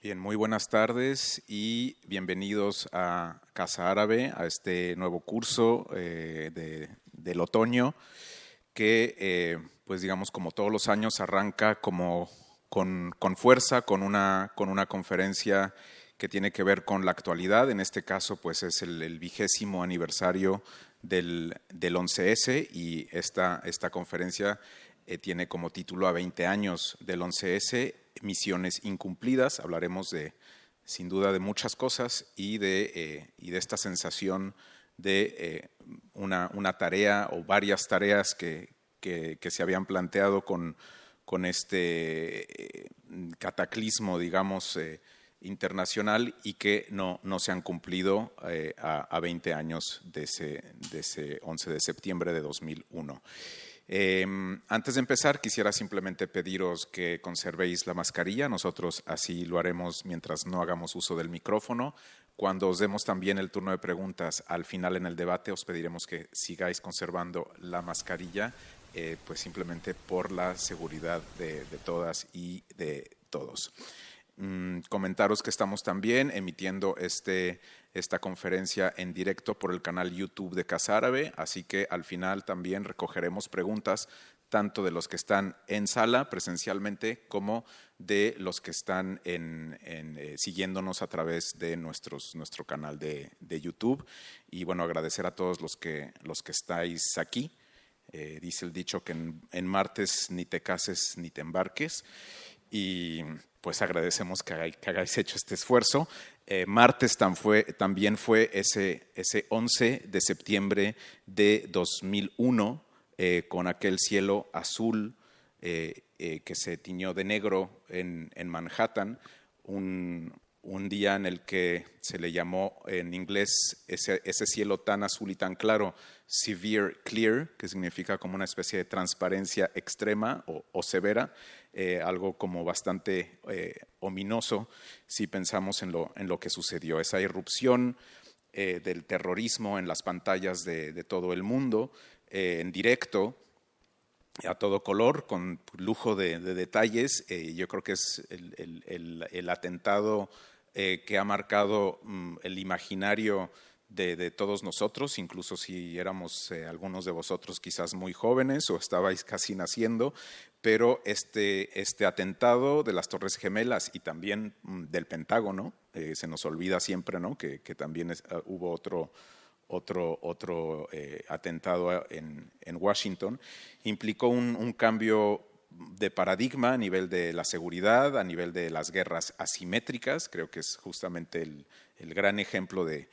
Bien, muy buenas tardes y bienvenidos a Casa Árabe, a este nuevo curso del otoño que, pues digamos, como todos los años, arranca como con fuerza, con una conferencia que tiene que ver con la actualidad. En este caso, pues es el 20º aniversario del 11S y esta conferencia tiene como título a 20 años del 11S, misiones incumplidas. Hablaremos sin duda de muchas cosas y de esta sensación de una tarea o varias tareas que se habían planteado con este cataclismo, digamos, internacional y que no se han cumplido a 20 años de ese 11 de septiembre de 2001. Antes de empezar, quisiera simplemente pediros que conservéis la mascarilla. Nosotros así lo haremos mientras no hagamos uso del micrófono. Cuando os demos también el turno de preguntas al final en el debate, os pediremos que sigáis conservando la mascarilla, pues simplemente por la seguridad de todas y de todos. Comentaros que estamos también emitiendo esta conferencia en directo por el canal YouTube de Casa Árabe, así que al final también recogeremos preguntas tanto de los que están en sala presencialmente como de los que están siguiéndonos a través de nuestro canal de YouTube. Y bueno, agradecer a todos los que estáis aquí. Dice el dicho que en martes ni te cases ni te embarques. Y pues agradecemos que hagáis hecho este esfuerzo. Martes también fue ese 11 de septiembre de 2001, con aquel cielo azul que se tiñó de negro en Manhattan, un día en el que se le llamó en inglés ese cielo tan azul y tan claro, severe clear, que significa como una especie de transparencia extrema o severa, algo como bastante ominoso si pensamos en lo que sucedió. Esa irrupción del terrorismo en las pantallas de todo el mundo, en directo, a todo color, con lujo de detalles. Yo creo que es el atentado que ha marcado el imaginario de todos nosotros, incluso si éramos algunos de vosotros quizás muy jóvenes o estabais casi naciendo, pero este atentado de las Torres Gemelas y también del Pentágono, se nos olvida siempre, ¿no?, que también hubo otro atentado en Washington, implicó un cambio de paradigma a nivel de la seguridad, a nivel de las guerras asimétricas. Creo que es justamente el gran ejemplo de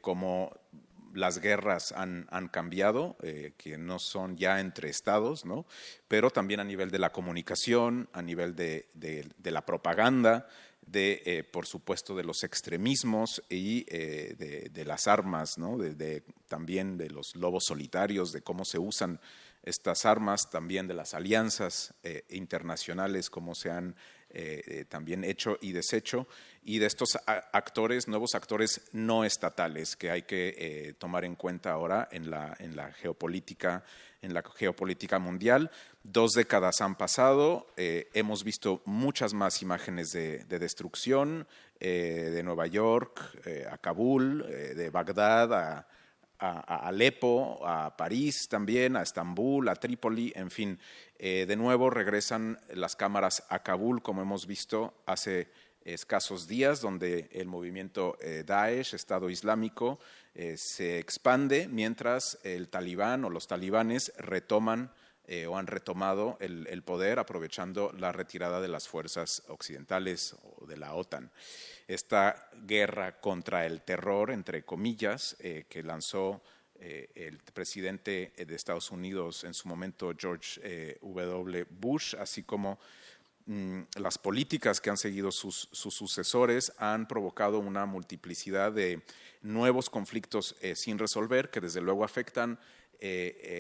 cómo las guerras han cambiado, que no son ya entre estados, ¿no?, pero también a nivel de la comunicación, a nivel de la propaganda, por supuesto, de los extremismos y de las armas, ¿no?, también de los lobos solitarios, de cómo se usan estas armas, también de las alianzas internacionales, cómo se han también hecho y deshecho, y de estos nuevos actores no estatales que hay que tomar en cuenta ahora en la geopolítica mundial. 2 décadas han pasado, hemos visto muchas más imágenes de destrucción, de Nueva York a Kabul, de Bagdad a Alepo, a París también, a Estambul, a Trípoli, en fin. De nuevo regresan las cámaras a Kabul, como hemos visto hace escasos días, donde el movimiento Daesh, Estado Islámico, se expande, mientras el talibán o los talibanes retoman o han retomado el poder, aprovechando la retirada de las fuerzas occidentales o de la OTAN. Esta guerra contra el terror, entre comillas, que lanzó el presidente de Estados Unidos en su momento, George W. Bush, así como las políticas que han seguido sus sucesores, han provocado una multiplicidad de nuevos conflictos sin resolver, que desde luego afectan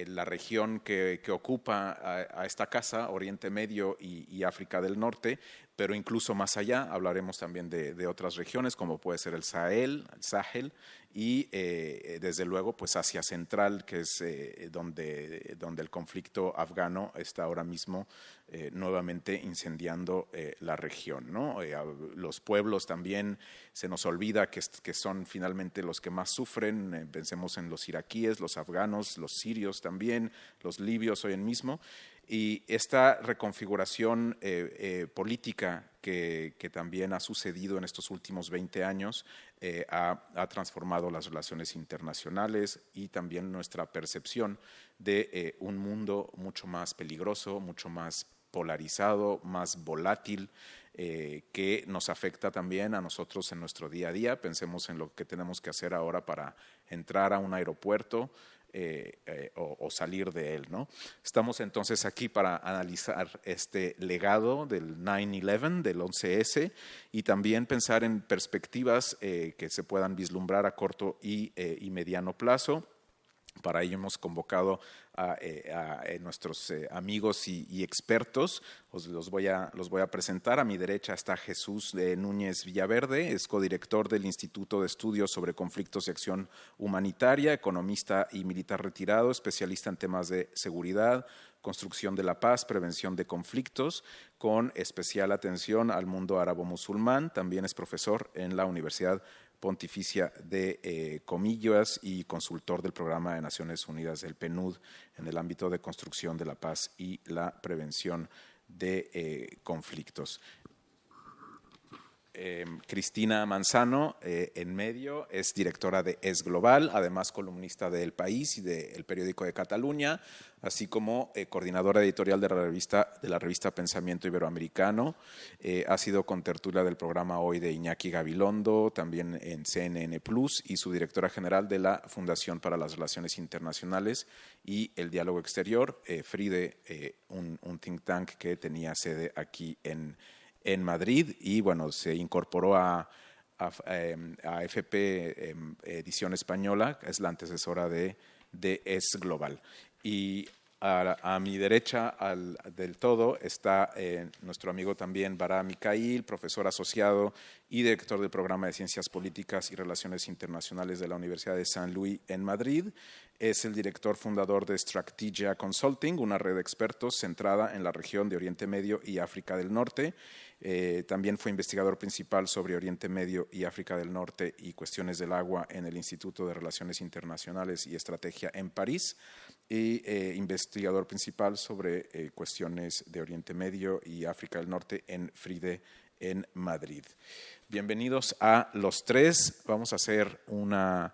la región que ocupa a esta casa, Oriente Medio y África del Norte, pero incluso más allá. Hablaremos también de otras regiones, como puede ser el Sahel y desde luego pues Asia Central, que es donde el conflicto afgano está ahora mismo nuevamente incendiando la región, ¿no? Los pueblos también se nos olvida que son finalmente los que más sufren. Pensemos en los iraquíes, los afganos, los sirios también, los libios hoy en mismo. Y esta reconfiguración política que también ha sucedido en estos últimos 20 años ha transformado las relaciones internacionales y también nuestra percepción de un mundo mucho más peligroso, mucho más polarizado, más volátil, que nos afecta también a nosotros en nuestro día a día. Pensemos en lo que tenemos que hacer ahora para entrar a un aeropuerto o salir de él, ¿no? Estamos entonces aquí para analizar este legado del 9/11, del 11S, y también pensar en perspectivas que se puedan vislumbrar a corto y mediano plazo. Para ello hemos convocado a nuestros amigos y expertos. Los voy a presentar. A mi derecha está Jesús Núñez Villaverde, es codirector del Instituto de Estudios sobre Conflictos y Acción Humanitaria, economista y militar retirado, especialista en temas de seguridad, construcción de la paz, prevención de conflictos, con especial atención al mundo árabo-musulmán. También es profesor en la Universidad Pontificia de Comillas y consultor del Programa de Naciones Unidas, el PNUD, en el ámbito de construcción de la paz y la prevención de conflictos. Cristina Manzano, en medio, es directora de Es Global, además columnista de El País y del Periódico de Cataluña, así como coordinadora editorial de la revista Pensamiento Iberoamericano. Ha sido contertulia del programa Hoy de Iñaki Gabilondo, también en CNN Plus, y subdirectora general de la Fundación para las Relaciones Internacionales y el Diálogo Exterior, FRIDE, un think tank que tenía sede aquí en Madrid, y bueno, se incorporó a FP Edición Española, es la antecesora de Es Global. Y a mi derecha del todo está nuestro amigo también Bara Mikhail, profesor asociado y director del Programa de Ciencias Políticas y Relaciones Internacionales de la Universidad de San Luis en Madrid. Es el director fundador de Strategia Consulting, una red de expertos centrada en la región de Oriente Medio y África del Norte. También fue investigador principal sobre Oriente Medio y África del Norte y cuestiones del agua en el Instituto de Relaciones Internacionales y Estrategia en París, y investigador principal sobre cuestiones de Oriente Medio y África del Norte en FRIDE en Madrid. Bienvenidos a los tres. Vamos a hacer una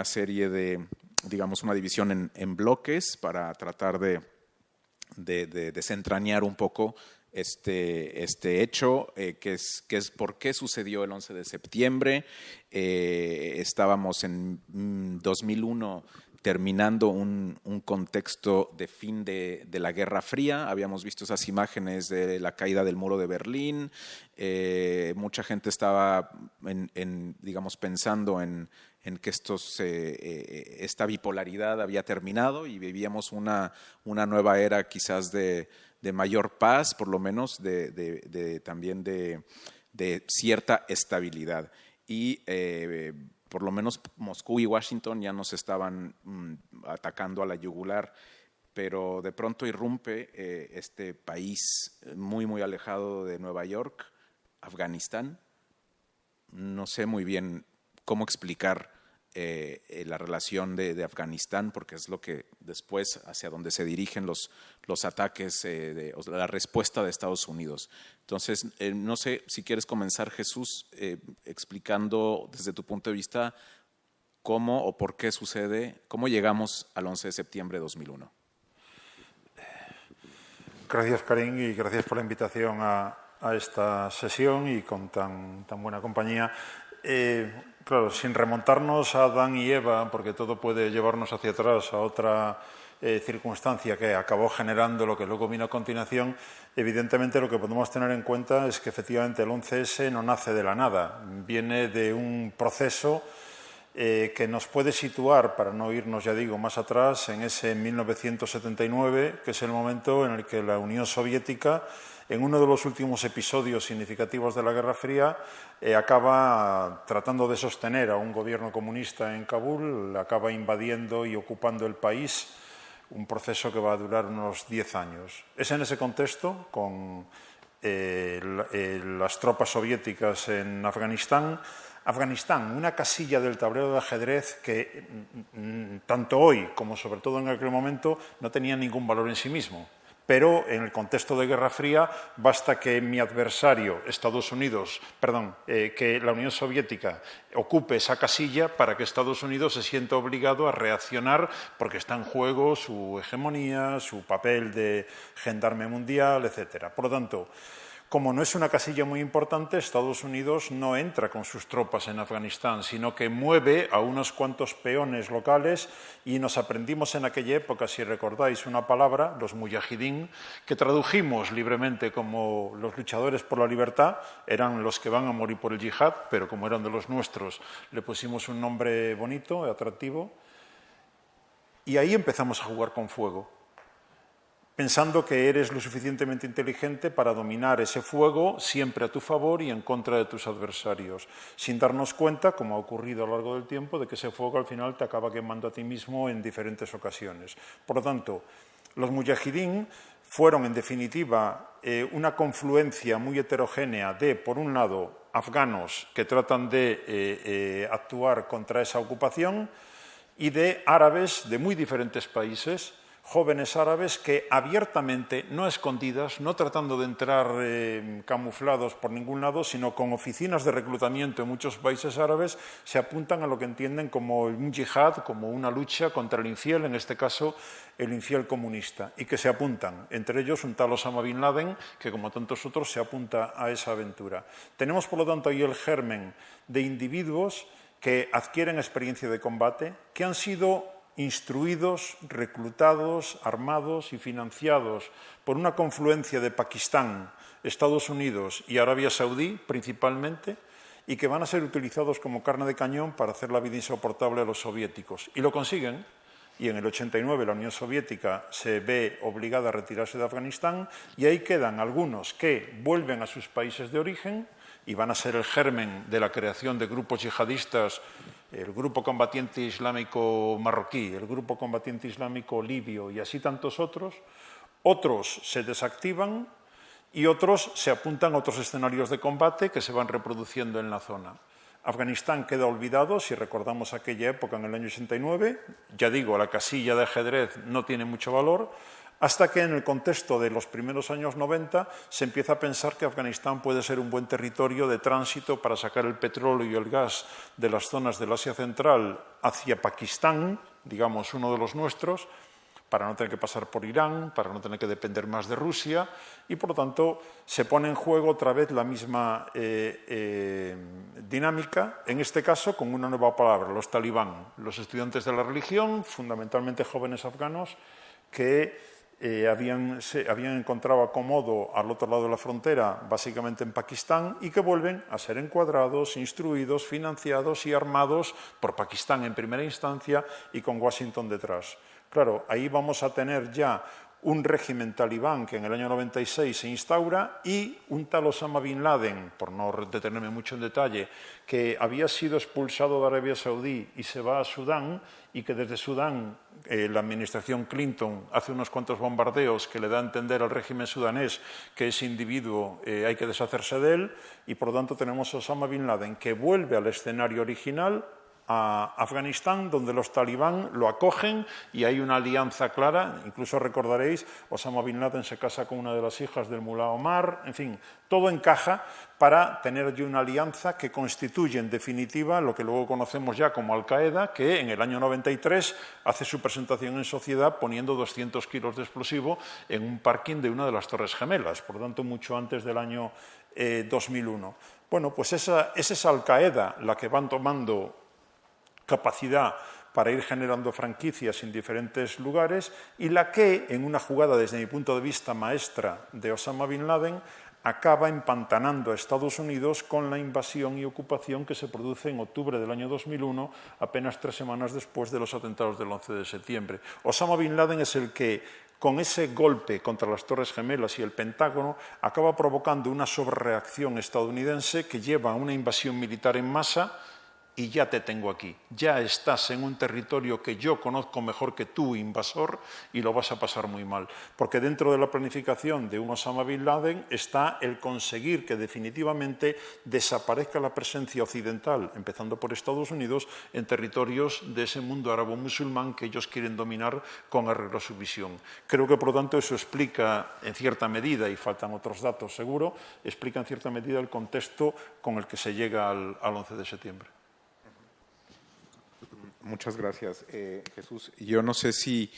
serie de, digamos, una división en bloques para tratar de desentrañar un poco este hecho, que es por qué sucedió el 11 de septiembre. Estábamos en 2001 terminando un contexto de fin de la Guerra Fría. Habíamos visto esas imágenes de la caída del muro de Berlín. Mucha gente estaba, digamos, pensando en que esta bipolaridad había terminado y vivíamos una nueva era quizás de mayor paz, por lo menos también de cierta estabilidad. Y por lo menos Moscú y Washington ya nos estaban atacando a la yugular, pero de pronto irrumpe este país muy, muy alejado de Nueva York, Afganistán. No sé muy bien cómo explicar la relación de Afganistán, porque es lo que después hacia donde se dirigen los ataques, la respuesta de Estados Unidos. Entonces, no sé si quieres comenzar, Jesús, explicando desde tu punto de vista cómo o por qué sucede, cómo llegamos al 11 de septiembre de 2001. Gracias, Karim, y gracias por la invitación a esta sesión y con tan buena compañía. Claro, sin remontarnos a Adán y Eva, porque todo puede llevarnos hacia atrás a otra circunstancia que acabó generando lo que luego vino a continuación, evidentemente lo que podemos tener en cuenta es que efectivamente el 11S no nace de la nada, viene de un proceso que nos puede situar, para no irnos, ya digo, más atrás, en ese 1979, que es el momento en el que la Unión Soviética en uno de los últimos episodios significativos de la Guerra Fría, acaba tratando de sostener a un gobierno comunista en Kabul, acaba invadiendo y ocupando el país, un proceso que va a durar unos 10 años. Es en ese contexto, con las tropas soviéticas en Afganistán, una casilla del tablero de ajedrez que tanto hoy como sobre todo en aquel momento no tenía ningún valor en sí mismo. Pero en el contexto de Guerra Fría basta que mi adversario, que la Unión Soviética ocupe esa casilla para que Estados Unidos se sienta obligado a reaccionar porque está en juego su hegemonía, su papel de gendarme mundial, etc. Por lo tanto, como no es una casilla muy importante, Estados Unidos no entra con sus tropas en Afganistán, sino que mueve a unos cuantos peones locales y nos aprendimos en aquella época, si recordáis, una palabra, los mujahidín, que tradujimos libremente como los luchadores por la libertad, eran los que van a morir por el yihad, pero como eran de los nuestros, le pusimos un nombre bonito, atractivo, y ahí empezamos a jugar con fuego, pensando que eres lo suficientemente inteligente para dominar ese fuego siempre a tu favor y en contra de tus adversarios, sin darnos cuenta, como ha ocurrido a lo largo del tiempo, de que ese fuego al final te acaba quemando a ti mismo en diferentes ocasiones. Por lo tanto, los mujahidín fueron, en definitiva, una confluencia muy heterogénea de, por un lado, afganos que tratan de actuar contra esa ocupación y de árabes de muy diferentes países, jóvenes árabes que abiertamente, no a escondidas, no tratando de entrar camuflados por ningún lado, sino con oficinas de reclutamiento en muchos países árabes, se apuntan a lo que entienden como un yihad, como una lucha contra el infiel, en este caso el infiel comunista, y que se apuntan, entre ellos un tal Osama Bin Laden, que como tantos otros se apunta a esa aventura. Tenemos, por lo tanto, ahí el germen de individuos que adquieren experiencia de combate, que han sido instruidos, reclutados, armados y financiados por una confluencia de Pakistán, Estados Unidos y Arabia Saudí principalmente, y que van a ser utilizados como carne de cañón para hacer la vida insoportable a los soviéticos. Y lo consiguen, y en el 89 la Unión Soviética se ve obligada a retirarse de Afganistán, y ahí quedan algunos que vuelven a sus países de origen y van a ser el germen de la creación de grupos yihadistas, el Grupo Combatiente Islámico marroquí, el Grupo Combatiente Islámico libio y así tantos otros. Otros se desactivan y otros se apuntan a otros escenarios de combate que se van reproduciendo en la zona. Afganistán queda olvidado, si recordamos aquella época en el año 89, ya digo, la casilla de ajedrez no tiene mucho valor, hasta que en el contexto de los primeros años 90 se empieza a pensar que Afganistán puede ser un buen territorio de tránsito para sacar el petróleo y el gas de las zonas del Asia Central hacia Pakistán, digamos uno de los nuestros, para no tener que pasar por Irán, para no tener que depender más de Rusia, y por lo tanto se pone en juego otra vez la misma dinámica, en este caso con una nueva palabra, los talibán, los estudiantes de la religión, fundamentalmente jóvenes afganos, que habían encontrado acomodo al otro lado de la frontera, básicamente en Pakistán, y que vuelven a ser encuadrados, instruidos, financiados y armados por Pakistán en primera instancia y con Washington detrás. Claro, ahí vamos a tener ya un régimen talibán que en el año 96 se instaura y un tal Osama Bin Laden, por no detenerme mucho en detalle, que había sido expulsado de Arabia Saudí y se va a Sudán y que desde Sudán la administración Clinton hace unos cuantos bombardeos que le da a entender al régimen sudanés que ese individuo hay que deshacerse de él y por lo tanto tenemos a Osama Bin Laden que vuelve al escenario original, a Afganistán, donde los talibán lo acogen y hay una alianza clara. Incluso recordaréis, Osama Bin Laden se casa con una de las hijas del mulá Omar, en fin, todo encaja para tener allí una alianza que constituye en definitiva lo que luego conocemos ya como Al-Qaeda, que en el año 93 hace su presentación en sociedad poniendo 200 kilos de explosivo en un parking de una de las Torres Gemelas, por lo tanto mucho antes del año 2001. Bueno, pues es esa Al-Qaeda la que van tomando capacidad para ir generando franquicias en diferentes lugares y la que, en una jugada desde mi punto de vista maestra de Osama Bin Laden, acaba empantanando a Estados Unidos con la invasión y ocupación que se produce en octubre del año 2001, apenas 3 semanas después de los atentados del 11 de septiembre. Osama Bin Laden es el que con ese golpe contra las Torres Gemelas y el Pentágono, acaba provocando una sobrereacción estadounidense que lleva a una invasión militar en masa. Y ya te tengo aquí, ya estás en un territorio que yo conozco mejor que tú, invasor, y lo vas a pasar muy mal. Porque dentro de la planificación de un Osama Bin Laden está el conseguir que definitivamente desaparezca la presencia occidental, empezando por Estados Unidos, en territorios de ese mundo árabo-musulmán que ellos quieren dominar con arreglo a su visión. Creo que, por lo tanto, eso explica en cierta medida, y faltan otros datos seguro, explica en cierta medida el contexto con el que se llega al 11 de septiembre. Muchas gracias, Jesús. Yo no sé si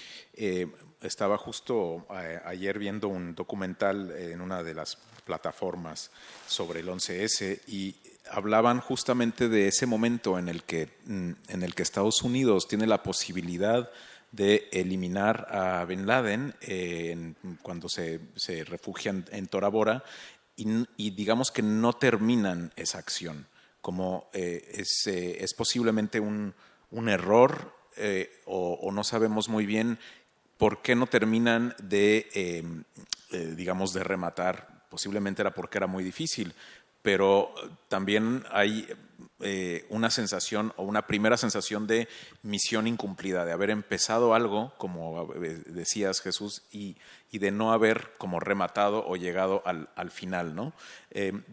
estaba justo ayer viendo un documental en una de las plataformas sobre el 11S y hablaban justamente de ese momento en el que Estados Unidos tiene la posibilidad de eliminar a Bin Laden cuando se refugian en Tora Bora y digamos que no terminan esa acción, como es posiblemente un error o no sabemos muy bien por qué no terminan digamos, de rematar. Posiblemente era porque era muy difícil, pero también hay una sensación o una primera sensación de misión incumplida, de haber empezado algo, como decías, Jesús, y de no haber como rematado o llegado al final, ¿no?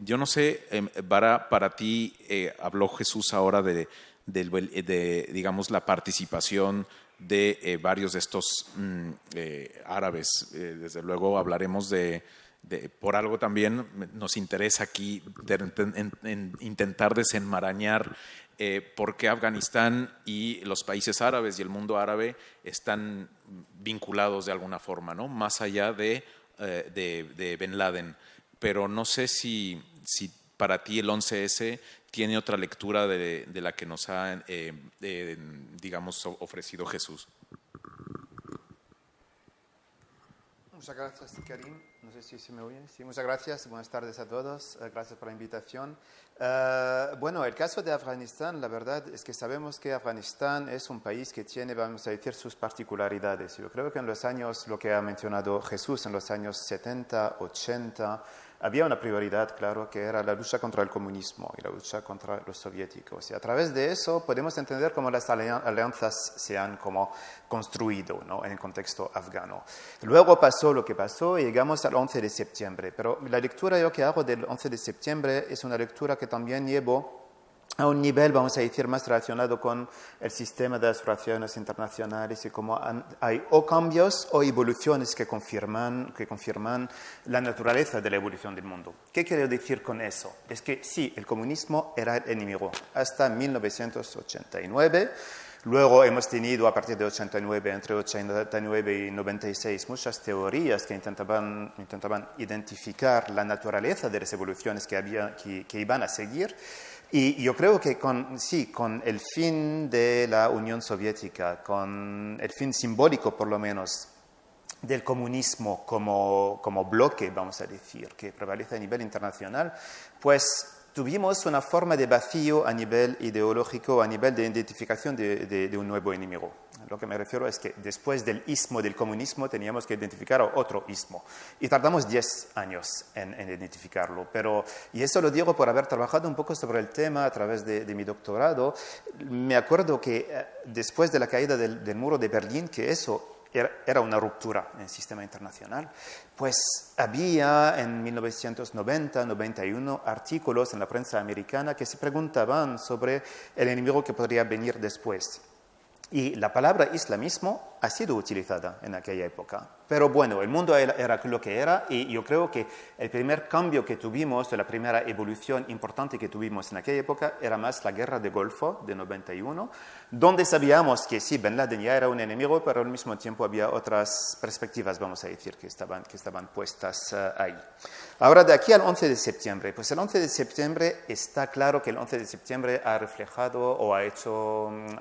Yo no sé, para ti habló Jesús ahora de digamos, la participación de varios de estos árabes. Desde luego hablaremos por algo también nos interesa aquí en intentar desenmarañar por qué Afganistán y los países árabes y el mundo árabe están vinculados de alguna forma, ¿no? Más allá de Bin Laden. Pero no sé si para ti el 11S tiene otra lectura de la que nos ha, digamos, ofrecido Jesús. Muchas gracias, Karim. No sé si se me oye. Sí, muchas gracias. Buenas tardes a todos. Gracias por la invitación. Bueno, el caso de Afganistán, la verdad es que sabemos que Afganistán es un país que tiene, vamos a decir, sus particularidades. Yo creo que en los años, lo que ha mencionado Jesús, en los años 70, 80, había una prioridad, claro, que era la lucha contra el comunismo y la lucha contra los soviéticos. Y a través de eso podemos entender cómo las alianzas se han como construido, ¿no?, en el contexto afgano. Luego pasó lo que pasó y llegamos al 11 de septiembre. Pero la lectura yo que hago del 11 de septiembre es una lectura que también llevo a un nivel, vamos a decir, más relacionado con el sistema de las relaciones internacionales y cómo hay o cambios o evoluciones que confirman la naturaleza de la evolución del mundo. ¿Qué quiero decir con eso? Es que sí, el comunismo era el enemigo hasta 1989. Luego hemos tenido, a partir de 89, entre 89 y 96, muchas teorías que intentaban identificar la naturaleza de las evoluciones que iban a seguir. Y yo creo que con el fin de la Unión Soviética, con el fin simbólico por lo menos del comunismo como bloque, vamos a decir, que prevalece a nivel internacional, pues tuvimos una forma de vacío a nivel ideológico, a nivel de identificación de un nuevo enemigo. Lo que me refiero es que después del ismo del comunismo teníamos que identificar otro ismo. Y tardamos 10 años en identificarlo. Y eso lo digo por haber trabajado un poco sobre el tema a través de mi doctorado. Me acuerdo que después de la caída del muro de Berlín, que eso era una ruptura en el sistema internacional, pues había en 1990-91 artículos en la prensa americana que se preguntaban sobre el enemigo que podría venir después. Y la palabra islamismo ha sido utilizada en aquella época. Pero bueno, el mundo era lo que era y yo creo que el primer cambio que tuvimos, la primera evolución importante que tuvimos en aquella época era más la guerra del Golfo de 91, donde sabíamos que sí, Bin Laden ya era un enemigo, pero al mismo tiempo había otras perspectivas, vamos a decir, que estaban puestas ahí. Ahora, de aquí al 11 de septiembre, pues el 11 de septiembre está claro que el 11 de septiembre ha reflejado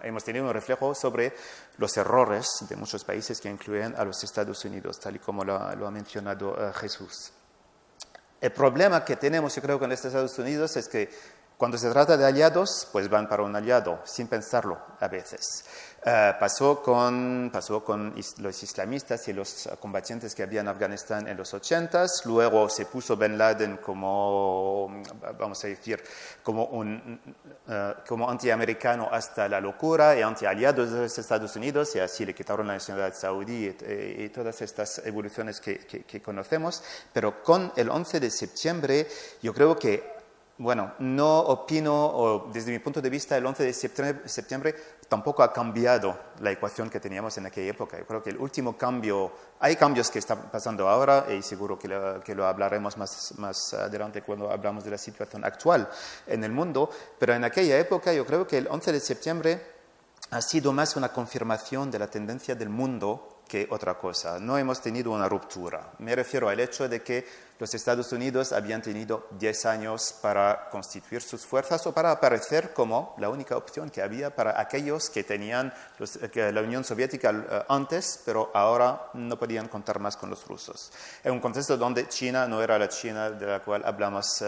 hemos tenido un reflejo sobre los errores de muchos países que incluyen a los Estados Unidos, tal y como lo ha mencionado Jesús. El problema que tenemos, yo creo, con los Estados Unidos es que Cuando se trata de aliados, pues van para un aliado, sin pensarlo a veces. Pasó con los islamistas y los combatientes que había en Afganistán en los 80s. Luego se puso Bin Laden como, vamos a decir, como antiamericano hasta la locura y antialiado de los Estados Unidos, y así le quitaron la nacionalidad saudí y todas estas evoluciones que conocemos. Pero con el 11 de septiembre, yo creo que, bueno, no opino, o desde mi punto de vista, el 11 de septiembre tampoco ha cambiado la ecuación que teníamos en aquella época. Yo creo que el último cambio, hay cambios que están pasando ahora y seguro que lo hablaremos más adelante cuando hablamos de la situación actual en el mundo, pero en aquella época yo creo que el 11 de septiembre ha sido más una confirmación de la tendencia del mundo que otra cosa. No hemos tenido una ruptura. Me refiero al hecho de que los Estados Unidos habían tenido 10 años para constituir sus fuerzas o para aparecer como la única opción que había para aquellos que tenían la Unión Soviética antes, pero ahora no podían contar más con los rusos. En un contexto donde China no era la China de la cual hablamos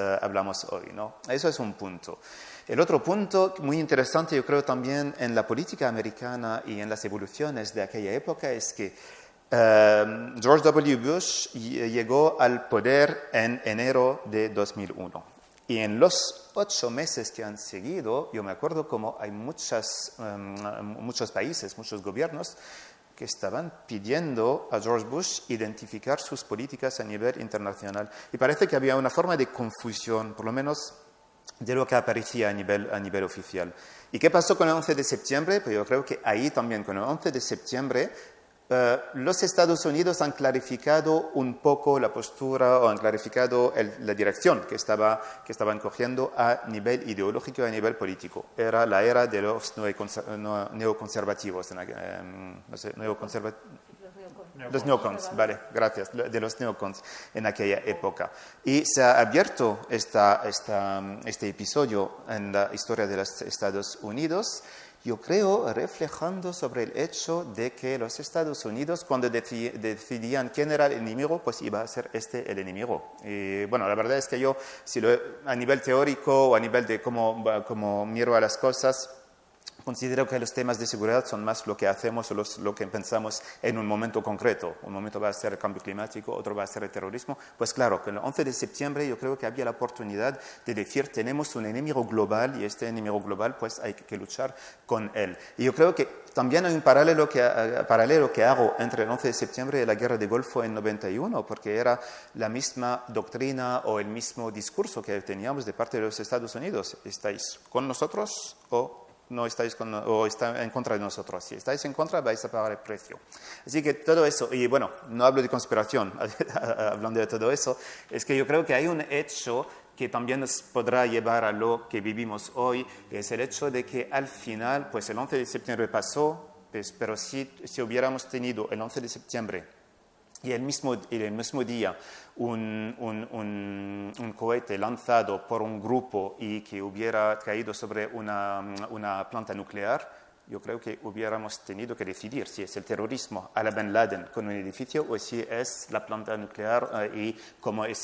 hoy, ¿no? Eso es un punto. El otro punto muy interesante, yo creo también en la política americana y en las evoluciones de aquella época, es que George W. Bush llegó al poder en enero de 2001. Y en los 8 meses que han seguido, yo me acuerdo como hay muchos países, muchos gobiernos que estaban pidiendo a George Bush identificar sus políticas a nivel internacional. Y parece que había una forma de confusión, por lo menos de lo que aparecía a nivel oficial. ¿Y qué pasó con el 11 de septiembre? Pues yo creo que ahí también, con el 11 de septiembre, los Estados Unidos han clarificado un poco la postura o han clarificado la dirección que estaban cogiendo a nivel ideológico y a nivel político. Era la era de los neoconservativos. Los neocons, vale, gracias, de los neocons en aquella época. Y se ha abierto este episodio en la historia de los Estados Unidos, yo creo, reflejando sobre el hecho de que los Estados Unidos, cuando decidían quién era el enemigo, pues iba a ser el enemigo. Y bueno, la verdad es que yo, a nivel teórico o a nivel de cómo miro a las cosas, considero que los temas de seguridad son más lo que hacemos o lo que pensamos en un momento concreto. Un momento va a ser el cambio climático, otro va a ser el terrorismo. Pues claro, con el 11 de septiembre yo creo que había la oportunidad de decir tenemos un enemigo global y este enemigo global pues hay que luchar con él. Y yo creo que también hay un paralelo que hago entre el 11 de septiembre y la guerra del Golfo en 91, porque era la misma doctrina o el mismo discurso que teníamos de parte de los Estados Unidos. ¿Estáis con nosotros o no estáis en contra de nosotros? Si estáis en contra, vais a pagar el precio. Así que todo eso, y bueno, no hablo de conspiración, hablando de todo eso, es que yo creo que hay un hecho que también nos podrá llevar a lo que vivimos hoy, que es el hecho de que al final, pues el 11 de septiembre pasó, pues, pero si hubiéramos tenido el 11 de septiembre y el mismo día un cohete lanzado por un grupo y que hubiera caído sobre una planta nuclear, yo creo que hubiéramos tenido que decidir si es el terrorismo a la Bin Laden con un edificio o si es la planta nuclear y cómo es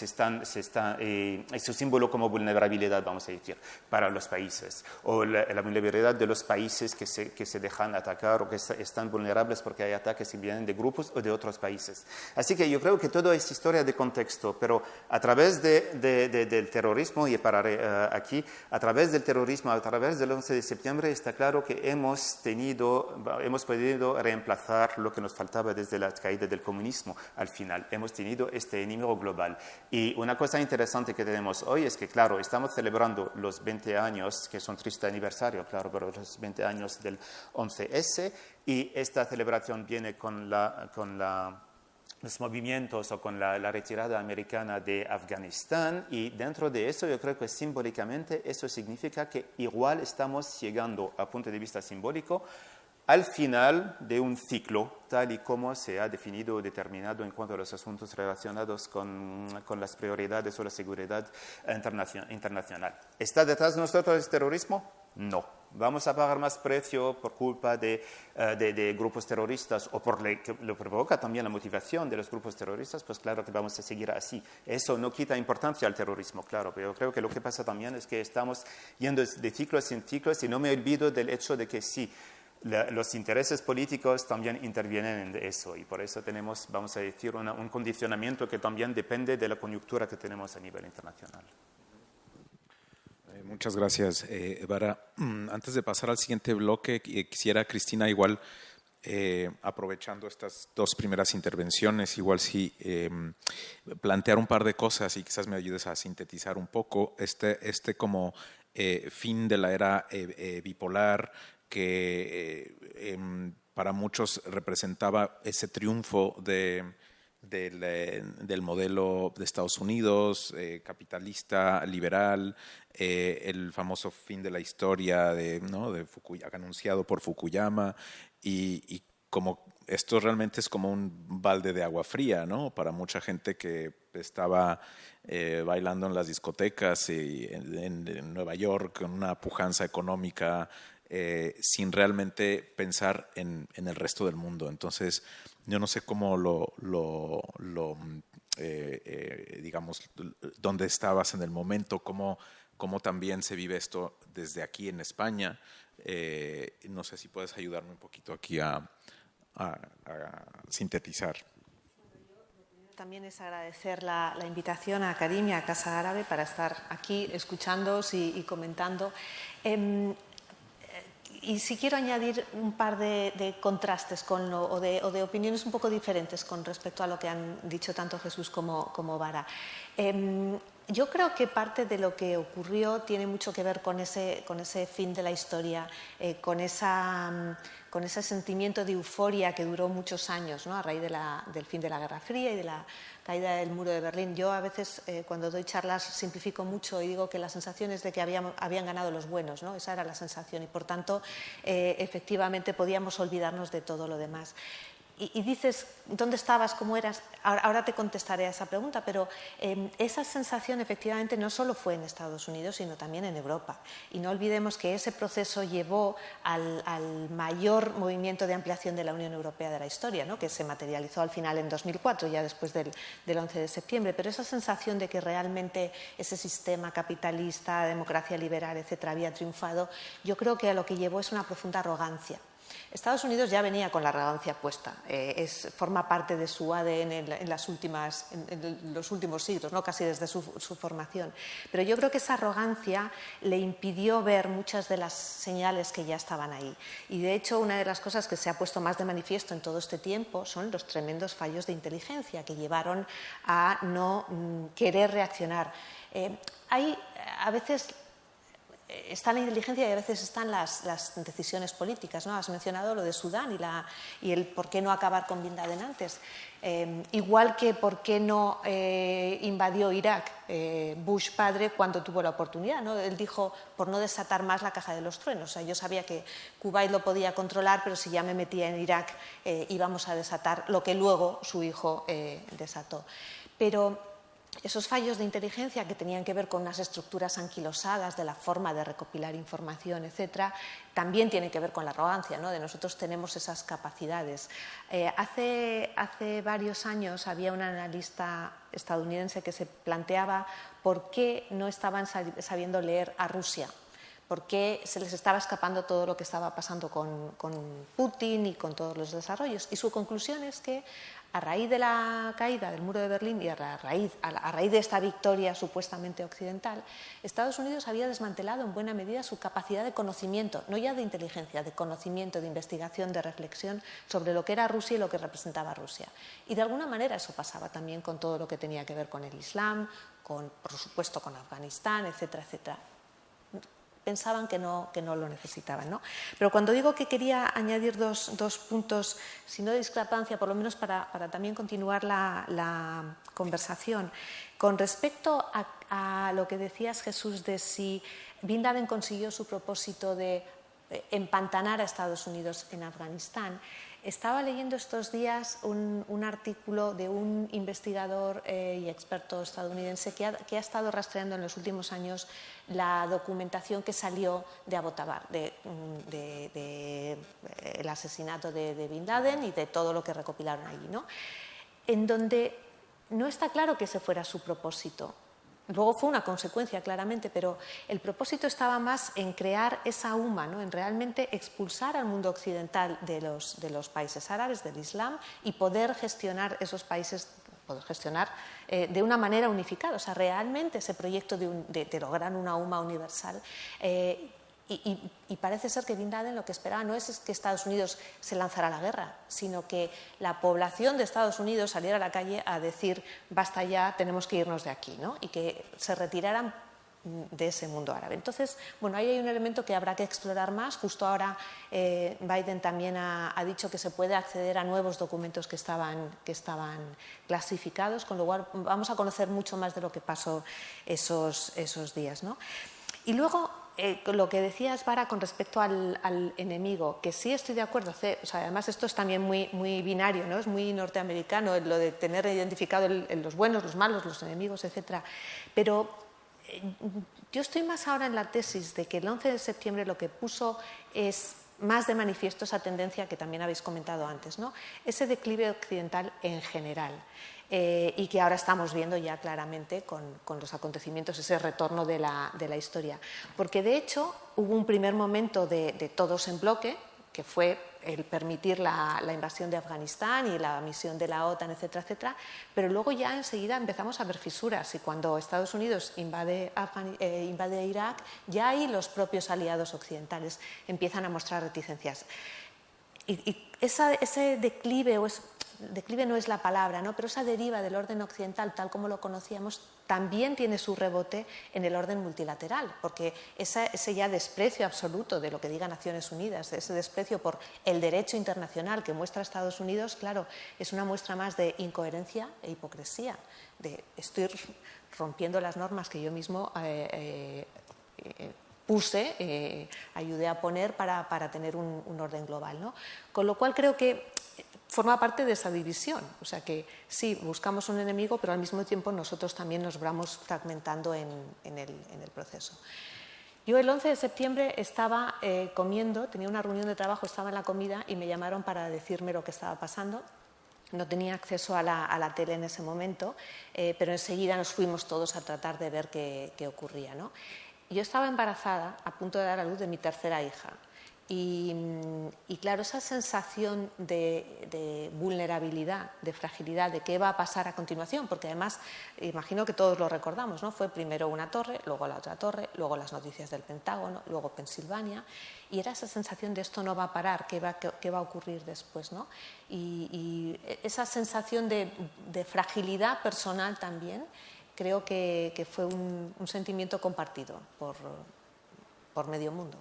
su símbolo como vulnerabilidad, vamos a decir, para los países, o la vulnerabilidad de los países que se dejan atacar o que están vulnerables porque hay ataques que vienen de grupos o de otros países. Así que yo creo que todo es historia de contexto, pero a través del terrorismo, y pararé aquí, a través del terrorismo, a través del 11 de septiembre, está claro que hemos podido reemplazar lo que nos faltaba desde la caída del comunismo al final. Hemos tenido este enemigo global. Y una cosa interesante que tenemos hoy es que, claro, estamos celebrando los 20 años, que es un triste aniversario, claro, pero los 20 años del 11S, y esta celebración viene con los movimientos o con la retirada americana de Afganistán, y dentro de eso yo creo que simbólicamente eso significa que igual estamos llegando a punto de vista simbólico al final de un ciclo tal y como se ha definido o determinado en cuanto a los asuntos relacionados con las prioridades o la seguridad internacional. ¿Está detrás de nosotros el terrorismo? No. vamos a pagar más precio por culpa de grupos terroristas o por lo que provoca también la motivación de los grupos terroristas, pues claro que vamos a seguir así. Eso no quita importancia al terrorismo, claro, pero yo creo que lo que pasa también es que estamos yendo de ciclos en ciclos y no me olvido del hecho de que sí, los intereses políticos también intervienen en eso y por eso tenemos, vamos a decir, un condicionamiento que también depende de la coyuntura que tenemos a nivel internacional. Muchas gracias, Vara. Antes de pasar al siguiente bloque, quisiera, Cristina, igual aprovechando estas dos primeras intervenciones, igual sí plantear un par de cosas y quizás me ayudes a sintetizar un poco este como fin de la era bipolar que para muchos representaba ese triunfo del modelo de Estados Unidos, capitalista, liberal, el famoso fin de la historia anunciado por Fukuyama y como esto realmente es como un balde de agua fría, ¿no? Para mucha gente que estaba bailando en las discotecas y en Nueva York, con una pujanza económica, sin realmente pensar en el resto del mundo. Entonces, yo no sé cómo digamos, dónde estabas en el momento, cómo también se vive esto desde aquí en España. No sé si puedes ayudarme un poquito aquí a sintetizar. También es agradecer la invitación a Karim y a Casa Árabe para estar aquí escuchándoos y comentando. Y si quiero añadir un par de contrastes o de opiniones un poco diferentes con respecto a lo que han dicho tanto Jesús como Vara. Yo creo que parte de lo que ocurrió tiene mucho que ver con ese fin de la historia, con ese sentimiento de euforia que duró muchos años, ¿no? A raíz del fin de la Guerra Fría y de la caída del muro de Berlín. Yo a veces cuando doy charlas simplifico mucho y digo que la sensación es de que habían ganado los buenos, ¿no? Esa era la sensación y por tanto efectivamente podíamos olvidarnos de todo lo demás. Y dices, ¿dónde estabas? ¿Cómo eras? Ahora te contestaré a esa pregunta, pero esa sensación efectivamente no solo fue en Estados Unidos, sino también en Europa. Y no olvidemos que ese proceso llevó al mayor movimiento de ampliación de la Unión Europea de la historia, ¿no? Que se materializó al final en 2004, ya después del 11 de septiembre. Pero esa sensación de que realmente ese sistema capitalista, democracia liberal, etcétera, había triunfado, yo creo que a lo que llevó es una profunda arrogancia. Estados Unidos ya venía con la arrogancia puesta, forma parte de su ADN en los últimos siglos, ¿no? Casi desde su formación. Pero yo creo que esa arrogancia le impidió ver muchas de las señales que ya estaban ahí. Y de hecho, una de las cosas que se ha puesto más de manifiesto en todo este tiempo son los tremendos fallos de inteligencia que llevaron a no querer reaccionar. Hay a veces está la inteligencia y a veces están las decisiones políticas, ¿no? Has mencionado lo de Sudán y el por qué no acabar con Bin Laden antes. Igual que por qué no invadió Irak Bush padre cuando tuvo la oportunidad, ¿no? Él dijo, por no desatar más la caja de los truenos. O sea, yo sabía que Kuwait lo podía controlar, pero si ya me metía en Irak íbamos a desatar lo que luego su hijo desató. Pero esos fallos de inteligencia que tenían que ver con unas estructuras anquilosadas de la forma de recopilar información, etcétera, también tienen que ver con la arrogancia, ¿no? De nosotros tenemos esas capacidades. Hace varios años había un analista estadounidense que se planteaba por qué no estaban sabiendo leer a Rusia, por qué se les estaba escapando todo lo que estaba pasando con Putin y con todos los desarrollos. Y su conclusión es que a raíz de la caída del muro de Berlín y a raíz de esta victoria supuestamente occidental, Estados Unidos había desmantelado en buena medida su capacidad de conocimiento, no ya de inteligencia, de conocimiento, de investigación, de reflexión sobre lo que era Rusia y lo que representaba Rusia. Y de alguna manera eso pasaba también con todo lo que tenía que ver con el Islam, por supuesto con Afganistán, etcétera, etcétera. Pensaban que no lo necesitaban, ¿no? Pero cuando digo que quería añadir dos puntos, si no de discrepancia, por lo menos para también continuar la conversación, con respecto a lo que decías, Jesús, de si Bin Laden consiguió su propósito de empantanar a Estados Unidos en Afganistán. Estaba leyendo estos días un artículo de un investigador y experto estadounidense que ha estado rastreando en los últimos años la documentación que salió de Abbottabad, el asesinato de Bin Laden y de todo lo que recopilaron allí, ¿no? En donde no está claro que ese fuera su propósito. Luego fue una consecuencia, claramente, pero el propósito estaba más en crear esa UMA, ¿no? En realmente expulsar al mundo occidental de los países árabes, del Islam, y poder gestionar esos países, de una manera unificada. O sea, realmente ese proyecto de lograr una UMA universal. Y parece ser que Bin Laden lo que esperaba no es que Estados Unidos se lanzara a la guerra, sino que la población de Estados Unidos saliera a la calle a decir basta ya, tenemos que irnos de aquí, ¿no? Y que se retiraran de ese mundo árabe. Entonces, bueno, ahí hay un elemento que habrá que explorar más. Justo ahora Biden también ha dicho que se puede acceder a nuevos documentos que estaban clasificados, con lo cual vamos a conocer mucho más de lo que pasó esos días, ¿no? Y luego, lo que decías, Vara, con respecto al enemigo, que sí estoy de acuerdo, o sea, además esto es también muy binario, ¿no? Es muy norteamericano, lo de tener identificado los buenos, los malos, los enemigos, etc. Pero yo estoy más ahora en la tesis de que el 11 de septiembre lo que puso es más de manifiesto esa tendencia que también habéis comentado antes, ¿no? Ese declive occidental en general. Y que ahora estamos viendo ya claramente con los acontecimientos, ese retorno de la historia. Porque de hecho hubo un primer momento de todos en bloque, que fue el permitir la invasión de Afganistán y la misión de la OTAN, etcétera, etcétera, pero luego ya enseguida empezamos a ver fisuras, y cuando Estados Unidos invade Irak, ya ahí los propios aliados occidentales empiezan a mostrar reticencias. Y ese declive, declive no es la palabra, ¿no? Pero esa deriva del orden occidental, tal como lo conocíamos, también tiene su rebote en el orden multilateral, porque ese ya desprecio absoluto de lo que diga Naciones Unidas, ese desprecio por el derecho internacional que muestra Estados Unidos, claro, es una muestra más de incoherencia e hipocresía, de estoy rompiendo las normas que yo mismo puse, ayudé a poner para tener un orden global, ¿no? Con lo cual creo que forma parte de esa división. O sea que sí, buscamos un enemigo, pero al mismo tiempo nosotros también nos vamos fragmentando en el proceso. Yo el 11 de septiembre estaba comiendo, tenía una reunión de trabajo, estaba en la comida y me llamaron para decirme lo que estaba pasando. No tenía acceso a la tele en ese momento, pero enseguida nos fuimos todos a tratar de ver qué ocurría, ¿no? Yo estaba embarazada, a punto de dar a luz de mi tercera hija. Y claro, esa sensación de vulnerabilidad, de fragilidad, de qué va a pasar a continuación, porque además, imagino que todos lo recordamos, ¿no? Fue primero una torre, luego la otra torre, luego las noticias del Pentágono, luego Pensilvania, y era esa sensación de esto no va a parar, qué va a ocurrir después, ¿no? Y esa sensación de fragilidad personal también, creo que fue un sentimiento compartido por medio mundo.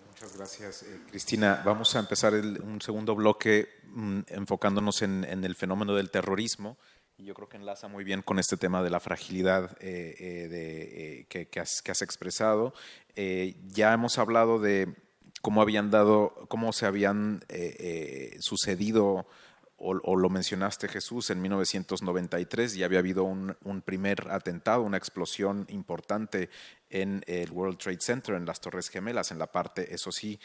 Muchas gracias, Cristina. Vamos a empezar un segundo bloque enfocándonos en el fenómeno del terrorismo. Y yo creo que enlaza muy bien con este tema de la fragilidad que has expresado. Ya hemos hablado de cómo se habían sucedido, o lo mencionaste, Jesús, en 1993 ya había habido un primer atentado, una explosión importante en el World Trade Center, en las Torres Gemelas, en la parte, eso sí,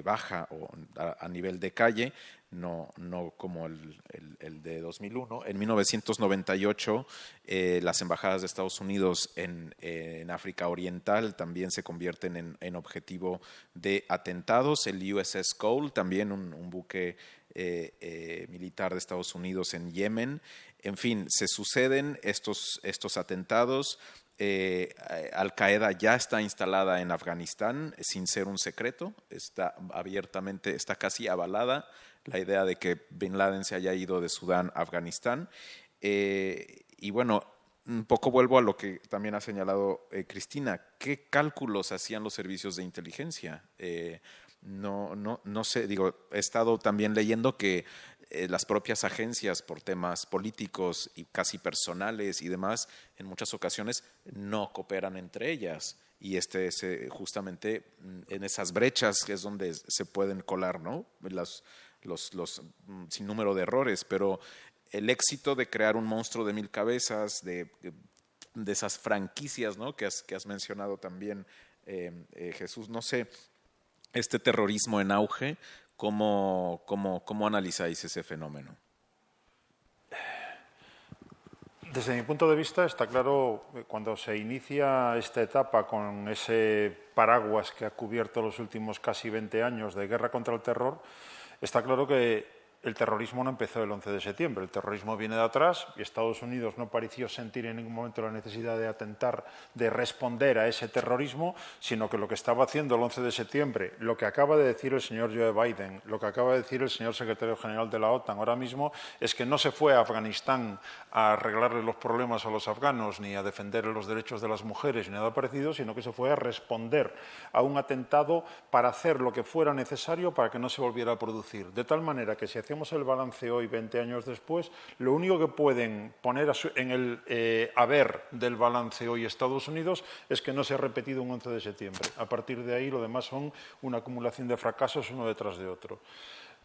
baja o a nivel de calle, no como el de 2001. En 1998, las embajadas de Estados Unidos en África Oriental también se convierten en objetivo de atentados. El USS Cole, también un buque militar de Estados Unidos en Yemen. En fin, se suceden estos atentados. Al-Qaeda ya está instalada en Afganistán sin ser un secreto, está abiertamente, está casi avalada la idea de que Bin Laden se haya ido de Sudán a Afganistán. Y bueno, un poco vuelvo a lo que también ha señalado Cristina. ¿Qué cálculos hacían los servicios de inteligencia? No sé, digo, he estado también leyendo que las propias agencias por temas políticos y casi personales y demás, en muchas ocasiones no cooperan entre ellas. Y es justamente en esas brechas que es donde se pueden colar, ¿no? Los sinnúmero de errores, pero el éxito de crear un monstruo de 1000 cabezas, de esas franquicias, ¿no? que has mencionado también, Jesús, no sé, este terrorismo en auge, ¿cómo analizáis ese fenómeno? Desde mi punto de vista está claro, cuando se inicia esta etapa con ese paraguas que ha cubierto los últimos casi 20 años de guerra contra el terror, está claro que el terrorismo no empezó el 11 de septiembre, el terrorismo viene de atrás y Estados Unidos no pareció sentir en ningún momento la necesidad de atentar, de responder a ese terrorismo, sino que lo que estaba haciendo el 11 de septiembre, lo que acaba de decir el señor Joe Biden, lo que acaba de decir el señor secretario general de la OTAN ahora mismo, es que no se fue a Afganistán a arreglarle los problemas a los afganos, ni a defender los derechos de las mujeres, ni nada parecido, sino que se fue a responder a un atentado para hacer lo que fuera necesario para que no se volviera a producir. De tal manera que si hacemos el balance hoy, 20 años después, lo único que pueden poner en el haber del balance hoy Estados Unidos es que no se ha repetido un 11 de septiembre. A partir de ahí, lo demás son una acumulación de fracasos uno detrás de otro.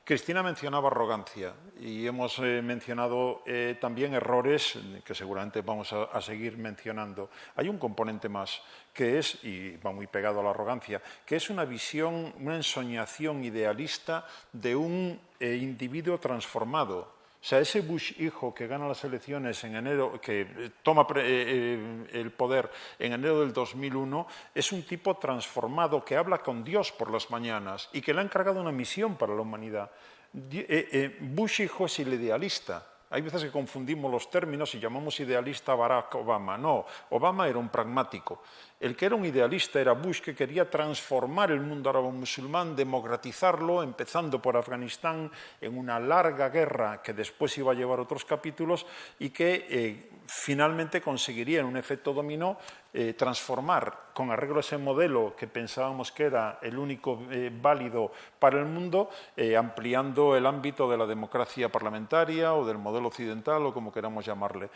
Cristina mencionaba arrogancia y hemos mencionado también errores que seguramente vamos a seguir mencionando. Hay un componente más que es, y va muy pegado a la arrogancia, que es una visión, una ensoñación idealista de un individuo transformado. O sea, ese Bush hijo que gana las elecciones en enero, que toma el poder en enero del 2001, es un tipo transformado que habla con Dios por las mañanas y que le ha encargado una misión para la humanidad. Bush hijo es el idealista. Hay veces que confundimos los términos y llamamos idealista a Barack Obama. No, Obama era un pragmático. El que era un idealista era Bush, que quería transformar el mundo árabe-musulmán, democratizarlo, empezando por Afganistán, en una larga guerra que después iba a llevar otros capítulos y que finalmente conseguiría, en un efecto dominó, transformar con arreglo a ese modelo que pensábamos que era el único válido para el mundo, ampliando el ámbito de la democracia parlamentaria o del modelo occidental o como queramos llamarle.